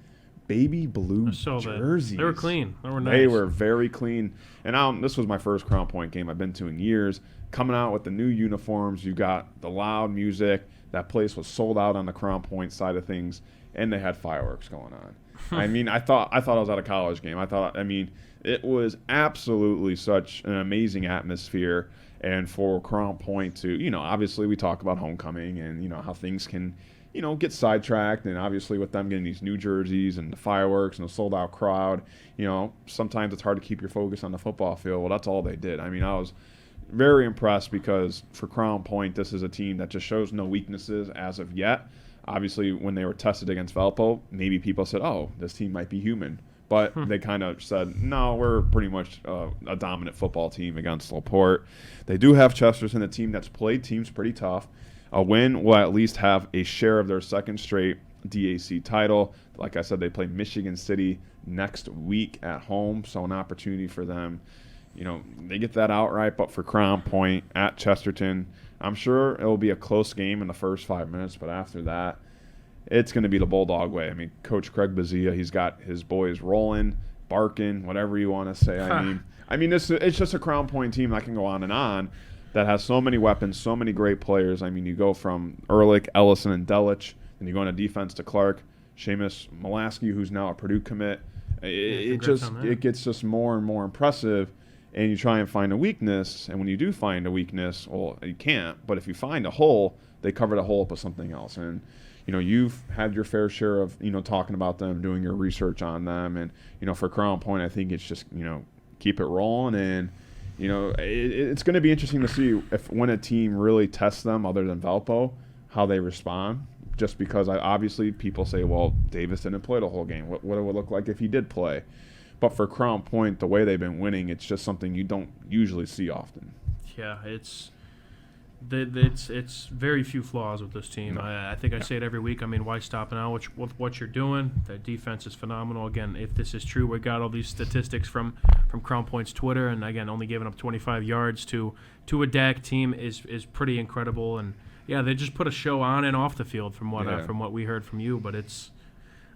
baby blue jerseys. They were clean. They were nice. They were very clean. And this was my first Crown Point game I've been to in years. Coming out with the new uniforms, you got the loud music. That place was sold out on the Crown Point side of things, and they had fireworks going on. I mean, I thought I was at a college game. It was absolutely such an amazing atmosphere. And for Crown Point to, obviously we talk about homecoming and, how things can, get sidetracked. And obviously with them getting these new jerseys and the fireworks and the sold out crowd, sometimes it's hard to keep your focus on the football field. Well, that's all they did. I was very impressed because for Crown Point, this is a team that just shows no weaknesses as of yet. Obviously, when they were tested against Valpo, maybe people said, oh, this team might be human. But they kind of said, no, we're pretty much a dominant football team against LaPorte. They do have Chesterton, a team that's played teams pretty tough. A win will at least have a share of their second straight DAC title. Like I said, they play Michigan City next week at home, so an opportunity for them. They get that outright, but for Crown Point at Chesterton, I'm sure it will be a close game in the first 5 minutes, but after that, it's going to be the Bulldog way. Coach Craig Bazia, he's got his boys rolling, barking, whatever you want to say. It's just a Crown Point team that can go on that has so many weapons, so many great players. You go from Ehrlich, Ellison, and Delich, and you go on a defense to Clark, Seamus Molaski, who's now a Purdue commit. It gets just more and more impressive. And you try and find a weakness, and when you do find a weakness, well, you can't. But if you find a hole, they cover the hole up with something else. And, you've had your fair share of, talking about them, doing your research on them. And, for Crown Point, I think it's just, keep it rolling. And, it's going to be interesting to see when a team really tests them, other than Valpo, how they respond. Just because obviously people say, well, Davis didn't play the whole game. What it would look like if he did play? But for Crown Point, the way they've been winning, it's just something you don't usually see often. Yeah, it's very few flaws with this team. No. I think I say it every week. Why stop now with what you're doing? That defense is phenomenal. Again, if this is true, we got all these statistics from Crown Point's Twitter, and again, only giving up 25 yards to a DAC team is pretty incredible. And Yeah, they just put a show on and off the field from what we heard from you. But it's,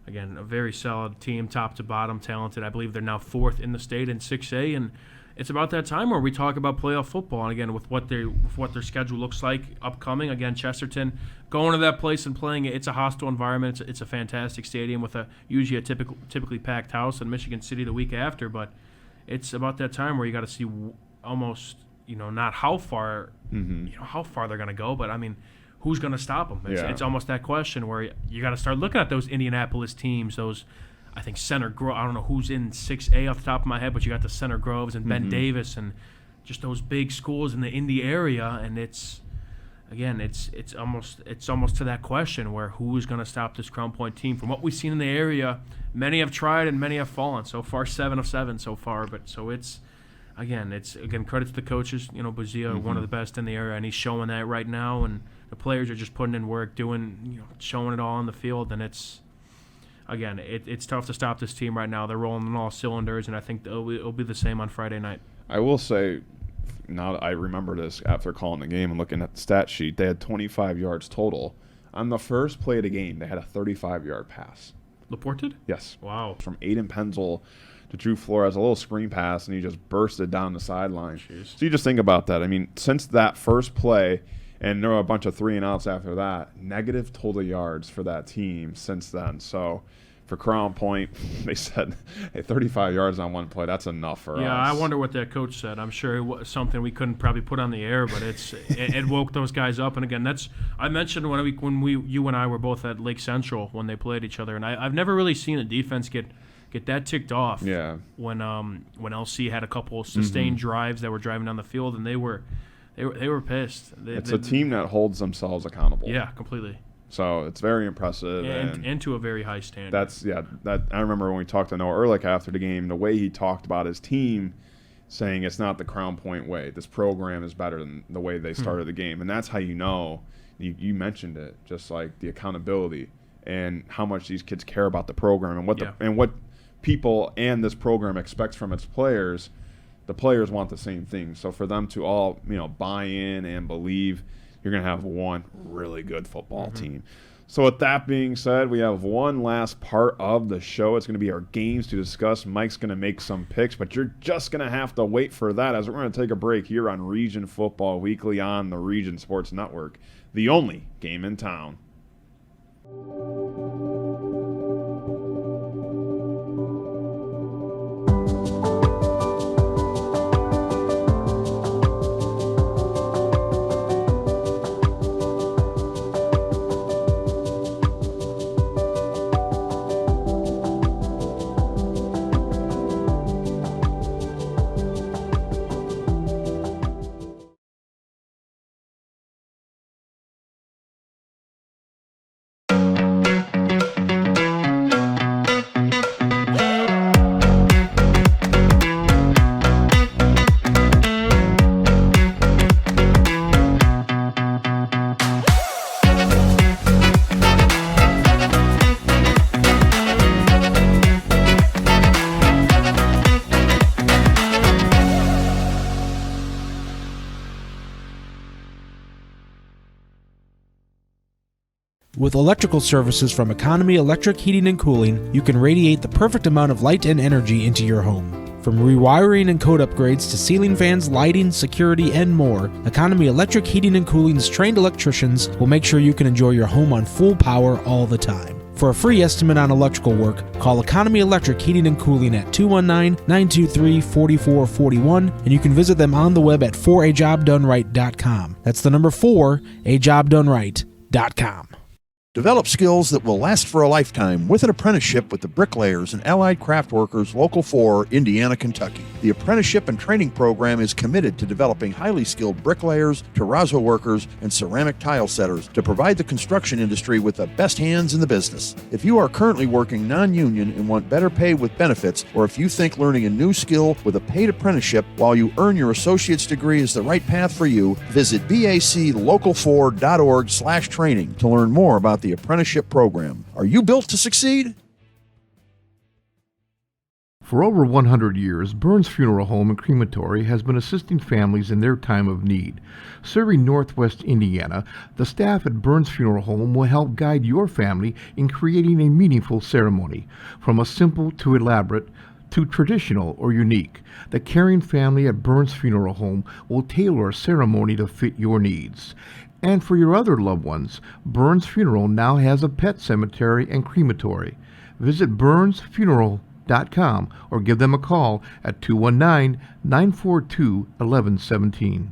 again, a very solid team, top to bottom, talented. I believe they're now 4th in the state in 6A, and it's about that time where we talk about playoff football. And again, with what their schedule looks like upcoming. Again, Chesterton going to that place and playing it. It's a hostile environment. It's a fantastic stadium with usually a typically packed house, and Michigan City the week after. But it's about that time where you got to see almost, not how far, how far they're going to go, but I mean, who's going to stop them? It's almost that question where you got to start looking at those Indianapolis teams, those, I think, Center Grove. I don't know who's in 6A off the top of my head, but you got the Center Groves and Ben Davis and just those big schools in the Indy area, and it's almost to that question where who's going to stop this Crown Point team? From what we've seen in the area, many have tried and many have fallen. So far, 7 of 7 so far, but so it's credit to the coaches. Buzia, one of the best in the area, and he's showing that right now. And the players are just putting in work, showing it all on the field. And it's tough to stop this team right now. They're rolling on all cylinders, and I think it'll be the same on Friday night. I will say, now that I remember this after calling the game and looking at the stat sheet, they had 25 yards total. On the first play of the game, they had a 35-yard pass. Laporte did? Yes. Wow. From Aiden Penzel to Drew Flores, a little screen pass, and he just bursted down the sideline. Jeez. So you just think about that. I mean, since that first play, and there were a bunch of 3-and-outs after that, negative total yards for that team since then. So for Crown Point, they said, hey, 35 yards on one play, that's enough for us. Yeah, I wonder what that coach said. I'm sure it was something we couldn't probably put on the air, but it woke those guys up. And again, I mentioned when you and I were both at Lake Central when they played each other, and I've never really seen a defense get that ticked off. Yeah. When LC had a couple sustained drives that were driving down the field, and they were pissed. It's a team that holds themselves accountable. Yeah, completely. So it's very impressive, and to a very high standard. I remember when we talked to Noah Ehrlich after the game, the way he talked about his team, saying it's not the Crown Point way. This program is better than the way they started the game, and that's how you mentioned it, just like the accountability and how much these kids care about the program and what people and this program expects from its players. The players want the same thing. So for them to all buy in and believe, you're going to have one really good football team. So with that being said, we have one last part of the show. It's going to be our games to discuss. Mike's going to make some picks, but you're just going to have to wait for that, as we're going to take a break here on Region Football Weekly on the Region Sports Network, the only game in town. With electrical services from Economy Electric Heating and Cooling, you can radiate the perfect amount of light and energy into your home. From rewiring and code upgrades to ceiling fans, lighting, security, and more, Economy Electric Heating and Cooling's trained electricians will make sure you can enjoy your home on full power all the time. For a free estimate on electrical work, call Economy Electric Heating and Cooling at 219-923-4441, and you can visit them on the web at 4ajobdoneright.com. That's the number 4ajobdoneright.com. Develop skills that will last for a lifetime with an apprenticeship with the Bricklayers and Allied Craft Workers Local 4, Indiana, Kentucky. The apprenticeship and training program is committed to developing highly skilled bricklayers, terrazzo workers, and ceramic tile setters to provide the construction industry with the best hands in the business. If you are currently working non-union and want better pay with benefits, or if you think learning a new skill with a paid apprenticeship while you earn your associate's degree is the right path for you, visit baclocal4.org/training to learn more about the apprenticeship program. Are you built to succeed? For over 100 years, Burns Funeral Home and Crematory has been assisting families in their time of need. Serving Northwest Indiana, the staff at Burns Funeral Home will help guide your family in creating a meaningful ceremony. From a simple to elaborate to traditional or unique, the caring family at Burns Funeral Home will tailor a ceremony to fit your needs. And for your other loved ones, Burns Funeral now has a pet cemetery and crematory. Visit burnsfuneral.com or give them a call at 219-942-1117.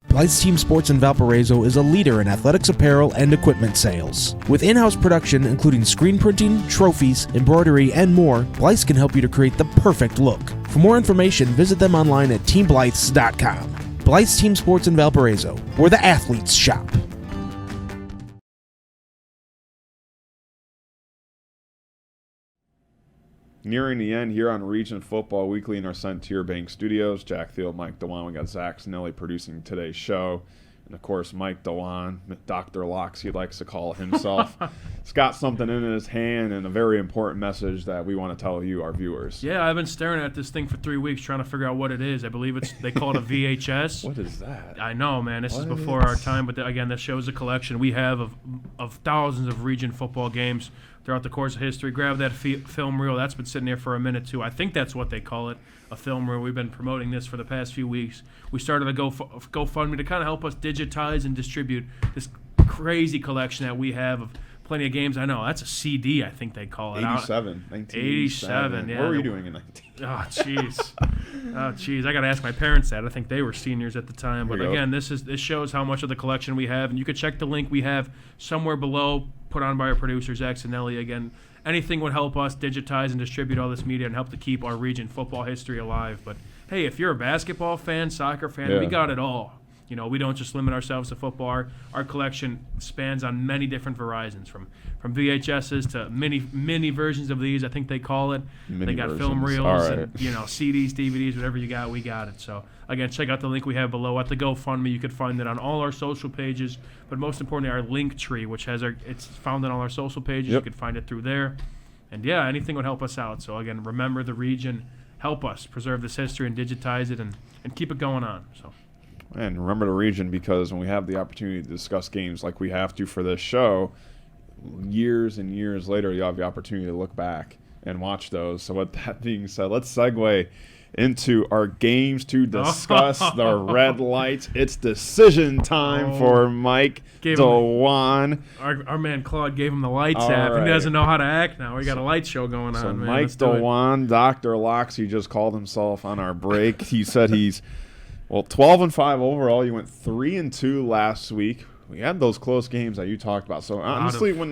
Blythe's Team Sports in Valparaiso is a leader in athletics apparel and equipment sales. With in-house production including screen printing, trophies, embroidery, and more, Blythe's can help you to create the perfect look. For more information, visit them online at teamblythes.com. Blythe's Team Sports in Valparaiso, where the athletes shop. Nearing the end here on Region Football Weekly in our Centier Bank Studios. Jack Field, Mike DeWan. We got Zach Snelly producing today's show. And, of course, Mike DeWan, Dr. Locks, he likes to call himself. He's got something in his hand and a very important message that we want to tell you, our viewers. Yeah, I've been staring at this thing for 3 weeks trying to figure out what it is. I believe they call it a VHS. What is that? I know, man. This is before our time. But, again, this shows a collection we have of thousands of region football games throughout the course of history. Grab that film reel. That's been sitting there for a minute, too. I think that's what they call it, a film reel. We've been promoting this for the past few weeks. We started a GoFundMe to kind of help us digitize and distribute this crazy collection that we have of plenty of games. I know. That's a CD, I think they call it. 1987. Yeah. What were you doing in 19? Oh, jeez. I got to ask my parents that. I think they were seniors at the time. But, again, this shows how much of the collection we have. And you can check the link we have somewhere below, put on by our producer, Zach Sinelli. Again, anything would help us digitize and distribute all this media and help to keep our region football history alive. But, hey, if you're a basketball fan, soccer fan, we got it all. You know, we don't just limit ourselves to football. Our collection spans on many different horizons, from VHSs to mini versions of these, I think they call it. They got film reels and, CDs, DVDs, whatever you got, we got it. So, again, check out the link we have below at the GoFundMe. You can find it on all our social pages, but most importantly, our link tree, which has it's found on all our social pages. You can find it through there. And, yeah, anything would help us out. So, again, remember the region. Help us preserve this history and digitize it and keep it going on. So. And remember the region, because when we have the opportunity to discuss games like we have to for this show, years and years later, you have the opportunity to look back and watch those. So with that being said, let's segue into our games to discuss the red lights. It's decision time for Mike DeWan. Our man Claude gave him the lights app. He doesn't know how to act now. We got a light show going on, man. Mike DeWan, Dr. Locks, he just called himself on our break. He said he's 12-5 overall. You went 3-2 last week. We had those close games that you talked about. So honestly, even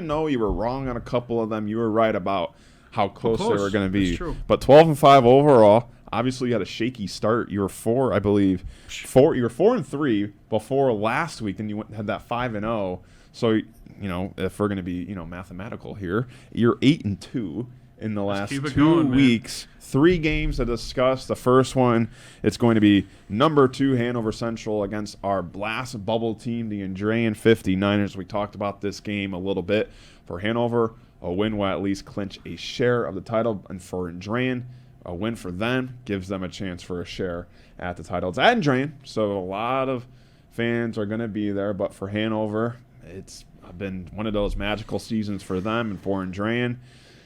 though you were wrong on a couple of them, you were right about how close they were going to be. But 12-5 overall. Obviously, you had a shaky start. You were 4, I believe. You were 4-3 before last week, and you had that 5-0. So if we're going to be mathematical here, you're 8-2 in the last 2 weeks. 3 games to discuss. The first one, it's going to be number 2 Hanover Central against our blast bubble team, the Andrean 59ers. We talked about this game a little bit. For Hanover, a win will at least clinch a share of the title, and for Andrean, a win for them gives them a chance for a share at the title. It's at Andrean, so a lot of fans are going to be there, but for Hanover, it's been one of those magical seasons for them, and for Andrean,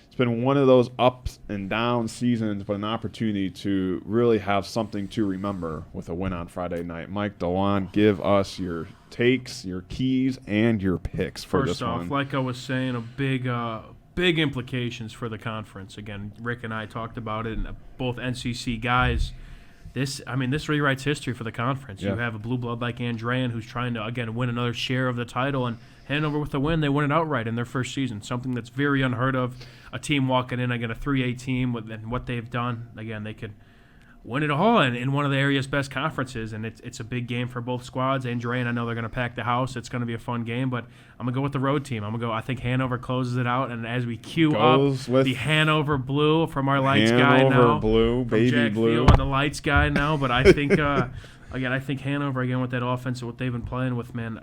it's been one of those ups and down seasons, but an opportunity to really have something to remember with a win on Friday night. Mike DeWan, give us your takes, your keys, and your picks for this one. First off, like I was saying, big implications for the conference. Again, Rick and I talked about it, and both NCC guys. This rewrites history for the conference. You have a blue blood like Andrean who's trying to, again, win another share of the title, and Hanover with a win, they win it outright in their first season, something that's very unheard of. A team walking in, again, a 3A team, and what they've done, again, they could win it all in one of the area's best conferences, and it's a big game for both squads. Andrean, I know they're going to pack the house. It's going to be a fun game, but I'm going to go with the road team. I think Hanover closes it out, and as we cue up the Hanover blue from our lights guy now. Hanover blue, baby Jack blue. Field on the lights guy now, but I think, again, I think Hanover, again, with that offense and what they've been playing with, man,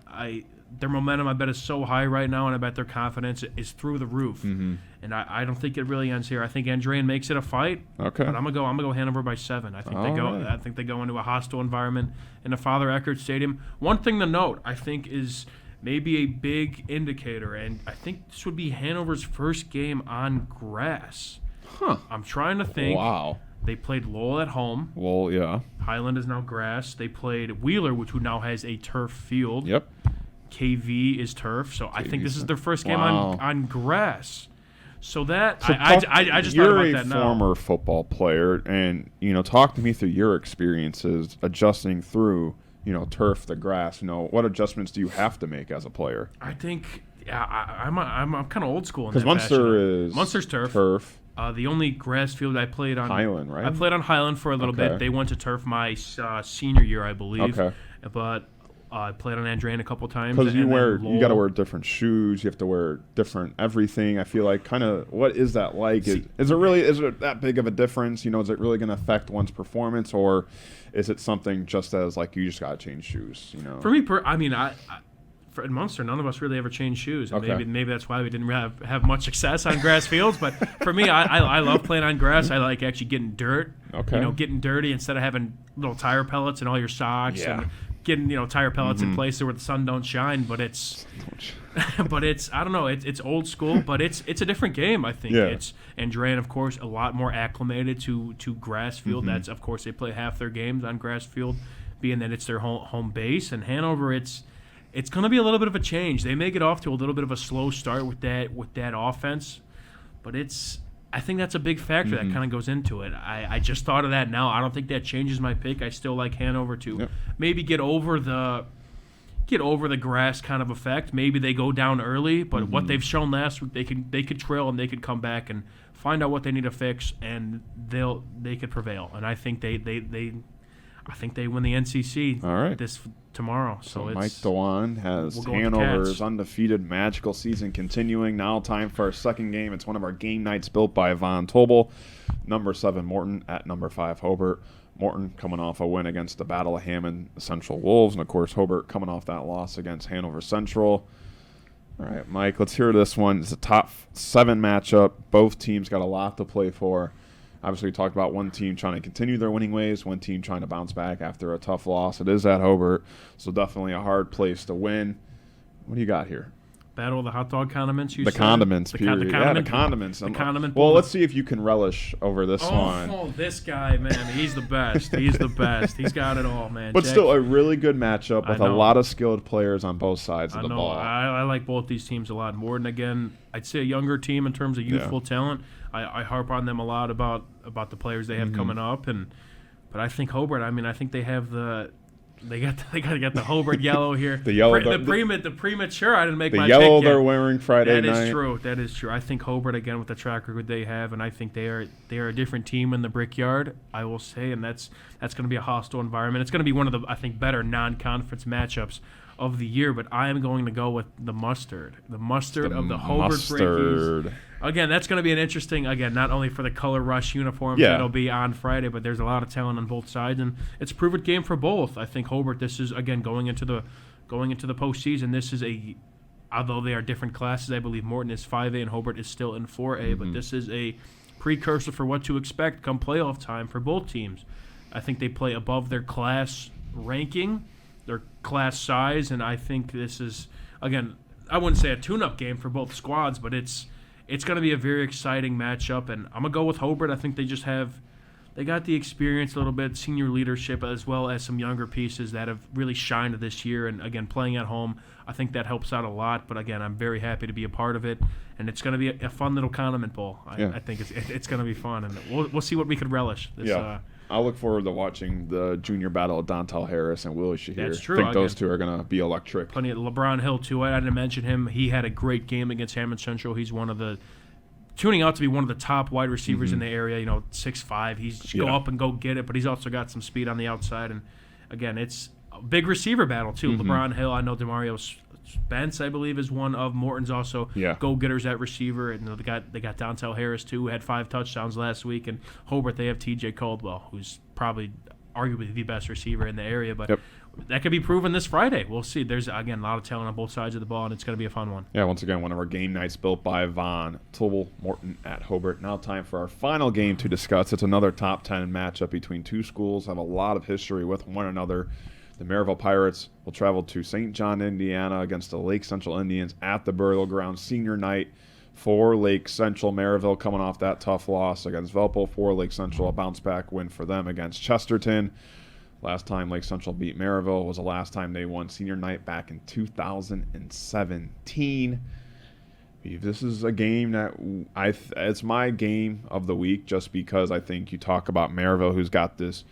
their momentum, I bet, is so high right now, and I bet their confidence is through the roof. Mm-hmm. And I don't think it really ends here. I think Andrean makes it a fight. Okay. But I'm gonna go Hanover by 7. I think Right. I think they go into a hostile environment in the Father Eckert Stadium. One thing to note, I think, is maybe a big indicator, and I think this would be Hanover's first game on grass. Huh. I'm trying to think. Wow. They played Lowell at home. Well, yeah. Highland is now grass. They played Wheeler, which now has a turf field. Yep. KV is turf. So I think this is their first game Wow. on grass. So that So I just thought you're about that a now. former football player, and talk to me through your experiences adjusting through turf, the grass. What adjustments do you have to make as a player? I think I'm kind of old school in Because that fashion. Munster's turf. The only grass field I played on Highland, right? I played on Highland for a little Okay. bit. They went to turf my senior year, I believe. Okay. But I played on Andrean a couple times. Because you and then got to Lowell. wear different shoes. You have to wear different everything. I feel like what is that like? Is it that big of a difference? Is it really going to affect one's performance, or is it something just as like you just got to change shoes? For me, in Munster, none of us really ever changed shoes. And Okay. maybe that's why we didn't have much success on grass fields. But for me, I love playing on grass. I like actually getting dirt. Okay. Getting dirty instead of having little tire pellets in all your socks. Yeah. And getting tire pellets in places where the sun don't shine. But it's I don't know. It's old school, but it's a different game. I think Yeah. Andrean, of course, a lot more acclimated to grass field. Mhm. That's, of course, they play half their games on grass field, being that it's their home base. And Hanover, it's going to be a little bit of a change. They may get off to a little bit of a slow start with that offense, but I think that's a big factor that kind of goes into it. I just thought of that now. I don't think that changes my pick. I still like Hanover to maybe get over the grass kind of effect. Maybe they go down early, but what they've shown last week, they could trail and they could come back and find out what they need to fix, and they could prevail. And I think they win the NCC tomorrow. So Mike Dewan has we'll go with the Hanover's Cats. undefeated magical season continuing. Now time for our second game. It's one of our game nights built by Von Tobel. Number 7 Morton at number 5 Hobert. Morton coming off a win against the Battle of Hammond Central Wolves, and of course Hobert coming off that loss against Hanover Central. All right, Mike, let's hear this one. It's a top 7 matchup. Both teams got a lot to play for. Obviously, we talked about one team trying to continue their winning ways, one team trying to bounce back after a tough loss. It is at Hobert, so definitely a hard place to win. What do you got here? Battle of the hot dog condiments. The condiments, period. The Yeah, the condiments. The condiment. Well, let's see if you can relish over this one. Oh, this guy, man, he's the best. He's the best. He's got it all, man. But Jack, still, a really good matchup with I a know. lot of skilled players on both sides of the I know. ball. I like both these teams a lot. Morton, again, I'd say a younger team in terms of youthful talent. I harp on them a lot about the players they have coming up, but I think Hobart. I think they have they got the Hobart yellow here. The yellow, the premature. I didn't make the my yellow pick yet. they're wearing Friday night. That is true. That is true. I think Hobart, again, with the track record they have, and I think they are a different team in the Brickyard, I will say, and that's going to be a hostile environment. It's going to be one of the, I think, better non-conference matchups of the year, but I am going to go with the mustard. The mustard of the Hobart Brickies. Again, that's going to be an interesting, not only for the color rush uniforms that'll be on Friday, but there's a lot of talent on both sides, and it's a proven game for both. I think Hobart, this is, again, going into the postseason, this is although they are different classes, I believe Morton is 5A and Hobart is still in 4A, but this is a precursor for what to expect come playoff time for both teams. I think they play above their class ranking, their class size, and I think this is, again, I wouldn't say a tune-up game for both squads, but it's going to be a very exciting matchup, and I'm going to go with Hobart. I think they got the experience a little bit, senior leadership, as well as some younger pieces that have really shined this year, and again, playing at home, I think that helps out a lot, but again, I'm very happy to be a part of it, and it's going to be a fun little condiment bowl. I think it's going to be fun, and we'll see what we could relish. I look forward to watching the junior battle of Dontel Harris and Willie Shahir. That's true. I think those two are going to be electric. Plenty of LeBron Hill, too. I didn't mention him. He had a great game against Hammond Central. He's tuning out to be one of the top wide receivers in the area, 6'5". He's go up and go get it, but he's also got some speed on the outside. And, again, it's a big receiver battle, too. LeBron Hill, I know Demario Spence, I believe, is one of Morton's also go-getters at receiver. And they got Dontel Harris, too, who had 5 touchdowns last week. And Hobart, they have T.J. Caldwell, who's probably arguably the best receiver in the area. But that could be proven this Friday. We'll see. There's, again, a lot of talent on both sides of the ball, and it's going to be a fun one. Yeah, once again, one of our game nights built by Von Tobel, Morton at Hobert. Now time for our final game to discuss. It's another top 10 matchup between two schools, have a lot of history with one another. The Maryville Pirates will travel to St. John, Indiana against the Lake Central Indians at the Burial Ground senior night for Lake Central. Maryville coming off that tough loss against Valpo for Lake Central, a bounce-back win for them against Chesterton. Last time Lake Central beat Maryville was the last time they won senior night back in 2017. This is a game that it's my game of the week just because I think you talk about Maryville, who's got this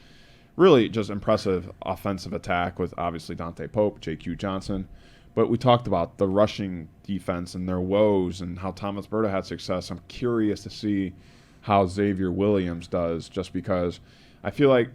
really just impressive offensive attack with obviously Dante Pope, J.Q. Johnson. But we talked about the rushing defense and their woes and how Thomas Berta had success. I'm curious to see how Xavier Williams does just because I feel like,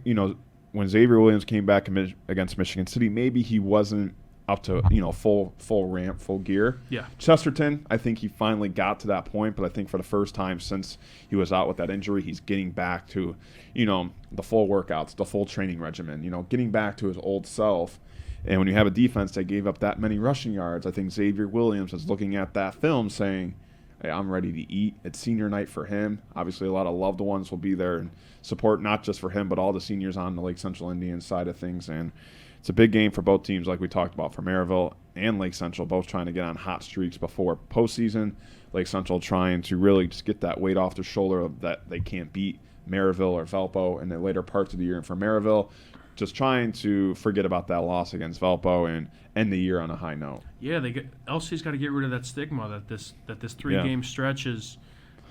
when Xavier Williams came back against Michigan City, maybe he wasn't up to full ramp, full gear. Yeah. Chesterton, I think he finally got to that point, but I think for the first time since he was out with that injury, he's getting back to the full workouts, the full training regimen. Getting back to his old self. And when you have a defense that gave up that many rushing yards, I think Xavier Williams is looking at that film saying, hey, I'm ready to eat. It's senior night for him. Obviously, a lot of loved ones will be there and support not just for him, but all the seniors on the Lake Central Indians side of things. And it's a big game for both teams, like we talked about, for Maryville and Lake Central, both trying to get on hot streaks before postseason. Lake Central trying to really just get that weight off their shoulder of that they can't beat Maryville or Valpo in the later parts of the year. And for Maryville, just trying to forget about that loss against Valpo and end the year on a high note. Yeah, LC's got to get rid of that stigma that this 3-game stretch is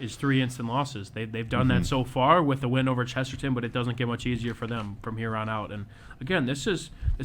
3 instant losses. They've done that so far with the win over Chesterton, but it doesn't get much easier for them from here on out. And again, this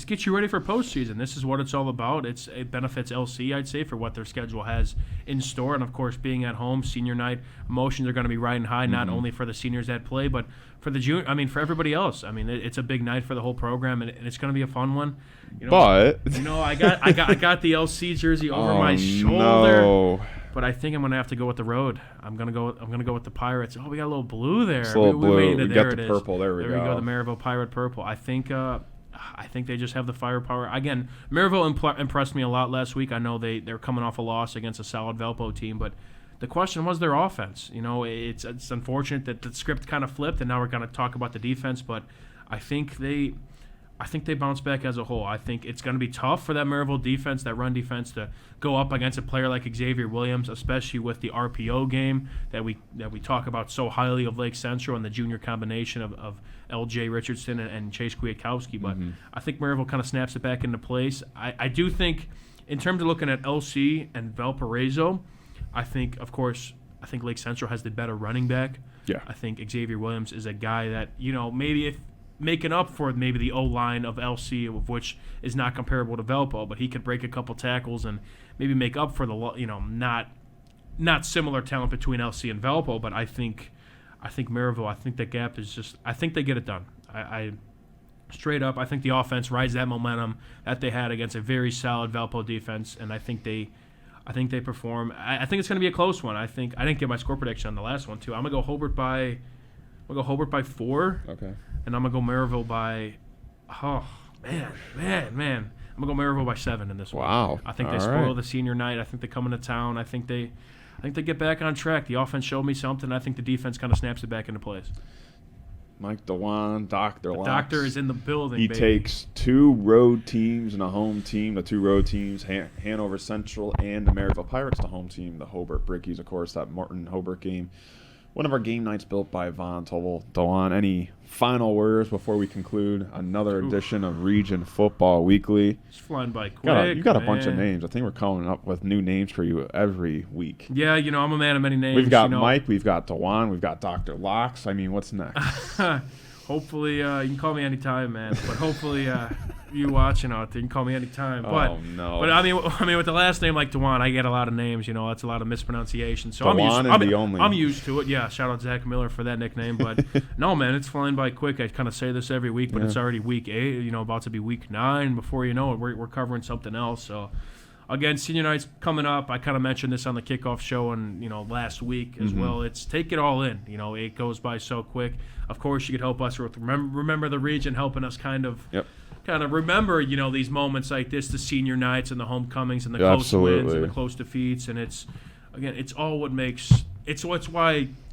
gets you ready for postseason. This is what it's all about. It benefits LC, I'd say, for what their schedule has in store. And of course, being at home, senior night, emotions are going to be riding high, not only for the seniors that play, but for the for everybody else. I mean, it's a big night for the whole program, and it's going to be a fun one. I got the LC jersey over my shoulder. No. But I think I'm going to have to go with the road. I'm going to go with the Pirates. Oh, we got a little blue there. It's a little blue. Made it. There got the purple. There we go. There we go. The Maryville Pirate purple. I think they just have the firepower. Again, Maryville impressed me a lot last week. I know they're coming off a loss against a solid Valpo team, but the question was their offense. It's unfortunate that the script kind of flipped, and now we're going to talk about the defense. But I think they bounce back as a whole. I think it's going to be tough for that Maryville defense, that run defense, to go up against a player like Xavier Williams, especially with the RPO game that we talk about so highly of Lake Central and the junior combination of L.J. Richardson and Chase Kwiatkowski. But I think Maryville kind of snaps it back into place. I do think, in terms of looking at LC and Valparaiso, I think Lake Central has the better running back. Yeah. I think Xavier Williams is a guy that, maybe if making up for maybe the O-line of LC, of which is not comparable to Valpo, but he could break a couple tackles and maybe make up for the not similar talent between LC and Valpo. But I think Maryville, I think the gap is just, I think they get it done. I straight up, I think the offense rides that momentum that they had against a very solid Valpo defense, and I think they perform. I think it's going to be a close one. I didn't get my score prediction on the last one too. I'm gonna go Hobert by 4. Okay. And I'm going to go Maryville by, man. I'm going to go Maryville by 7 in this one. Wow. I think they spoil the senior night. I think they come into town. I think they get back on track. The offense showed me something. I think the defense kind of snaps it back into place. Mike DeWan, Dr. Locks. Doctor is in the building, He baby. takes 2 road teams and a home team. The 2 road teams, Hanover Central and the Maryville Pirates, the home team. The Hobert Brickies, of course, that Morton-Hobert game. One of our game nights built by Von Tobel. DeWan, any final words before we conclude another edition of Region Football Weekly? It's flying by quick. You got a bunch of names. I think we're coming up with new names for you every week. Yeah, I'm a man of many names. We've got Mike, we've got DeWan, we've got Dr. Locks. I mean, what's next? Hopefully, you can call me anytime, man. But hopefully, you watching out there, you can call me anytime. Oh, no. But I mean, with the last name like DeWan, I get a lot of names. That's a lot of mispronunciation. So I'm used to it. Yeah, shout out Zach Miller for that nickname. But no, man, it's flying by quick. I kind of say this every week, but it's already week 8. About to be week 9. Before you know it, we're covering something else. So. Again, senior night's coming up. I kind of mentioned this on the kickoff show and last week as well. It's take it all in. It goes by so quick. Of course, you could help us with remember the region, helping us kind of kind of remember, these moments like this, the senior nights and the homecomings and the close wins and the close defeats, and it's all what makes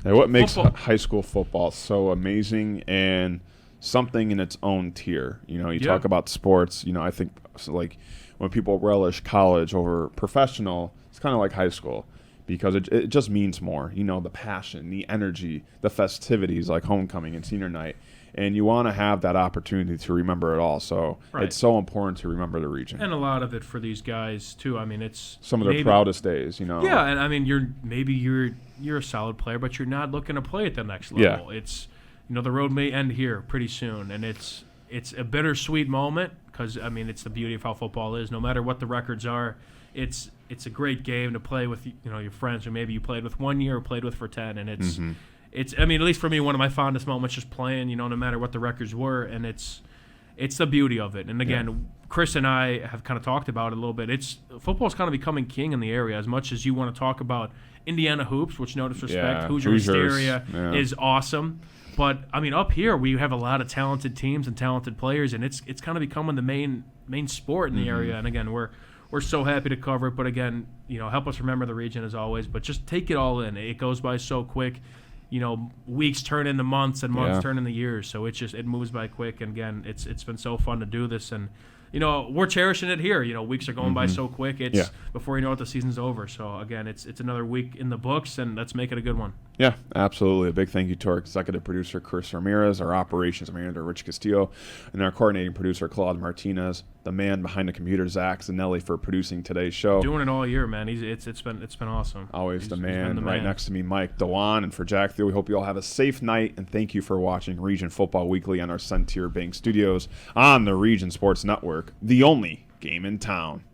what makes high school football so amazing and something in its own tier. You talk about sports. I think like when people relish college over professional, it's kind of like high school because it just means more. The passion, the energy, the festivities like homecoming and senior night. And you want to have that opportunity to remember it all. So It's so important to remember the region. And a lot of it for these guys, too. I mean, it's some of their proudest days, Yeah, and I mean, you're a solid player, but you're not looking to play at the next level. Yeah. It's, the road may end here pretty soon. And it's a bittersweet moment because, I mean, it's the beauty of how football is. No matter what the records are, it's a great game to play with, your friends who maybe you played with 1 year or played with for 10. And it's... Mm-hmm. I mean, at least for me, one of my fondest moments just playing, no matter what the records were, and it's the beauty of it. And again, Chris and I have kind of talked about it a little bit. Football's kind of becoming king in the area. As much as you want to talk about Indiana hoops, which no disrespect, Hoosier hysteria is awesome. But I mean, up here we have a lot of talented teams and talented players, and it's kind of becoming the main sport in the area. And again, we're so happy to cover it. But again, help us remember the region as always. But just take it all in. It goes by so quick. Weeks turn into months and months turn into years. So it moves by quick. And again, it's been so fun to do this. And, we're cherishing it here. Weeks are going by so quick. It's before you know it, the season's over. So again, it's another week in the books, and let's make it a good one. Yeah, absolutely. A big thank you to our executive producer, Chris Ramirez, our operations manager, Rich Castillo, and our coordinating producer, Claude Martinez, the man behind the computer, Zach Zanelli, for producing today's show. Doing it all year, man. It's been awesome. Always the man. Right next to me, Mike Dewan, and for Jack Theo, we hope you all have a safe night, and thank you for watching Region Football Weekly on our Centier Bank Studios on the Region Sports Network, the only game in town.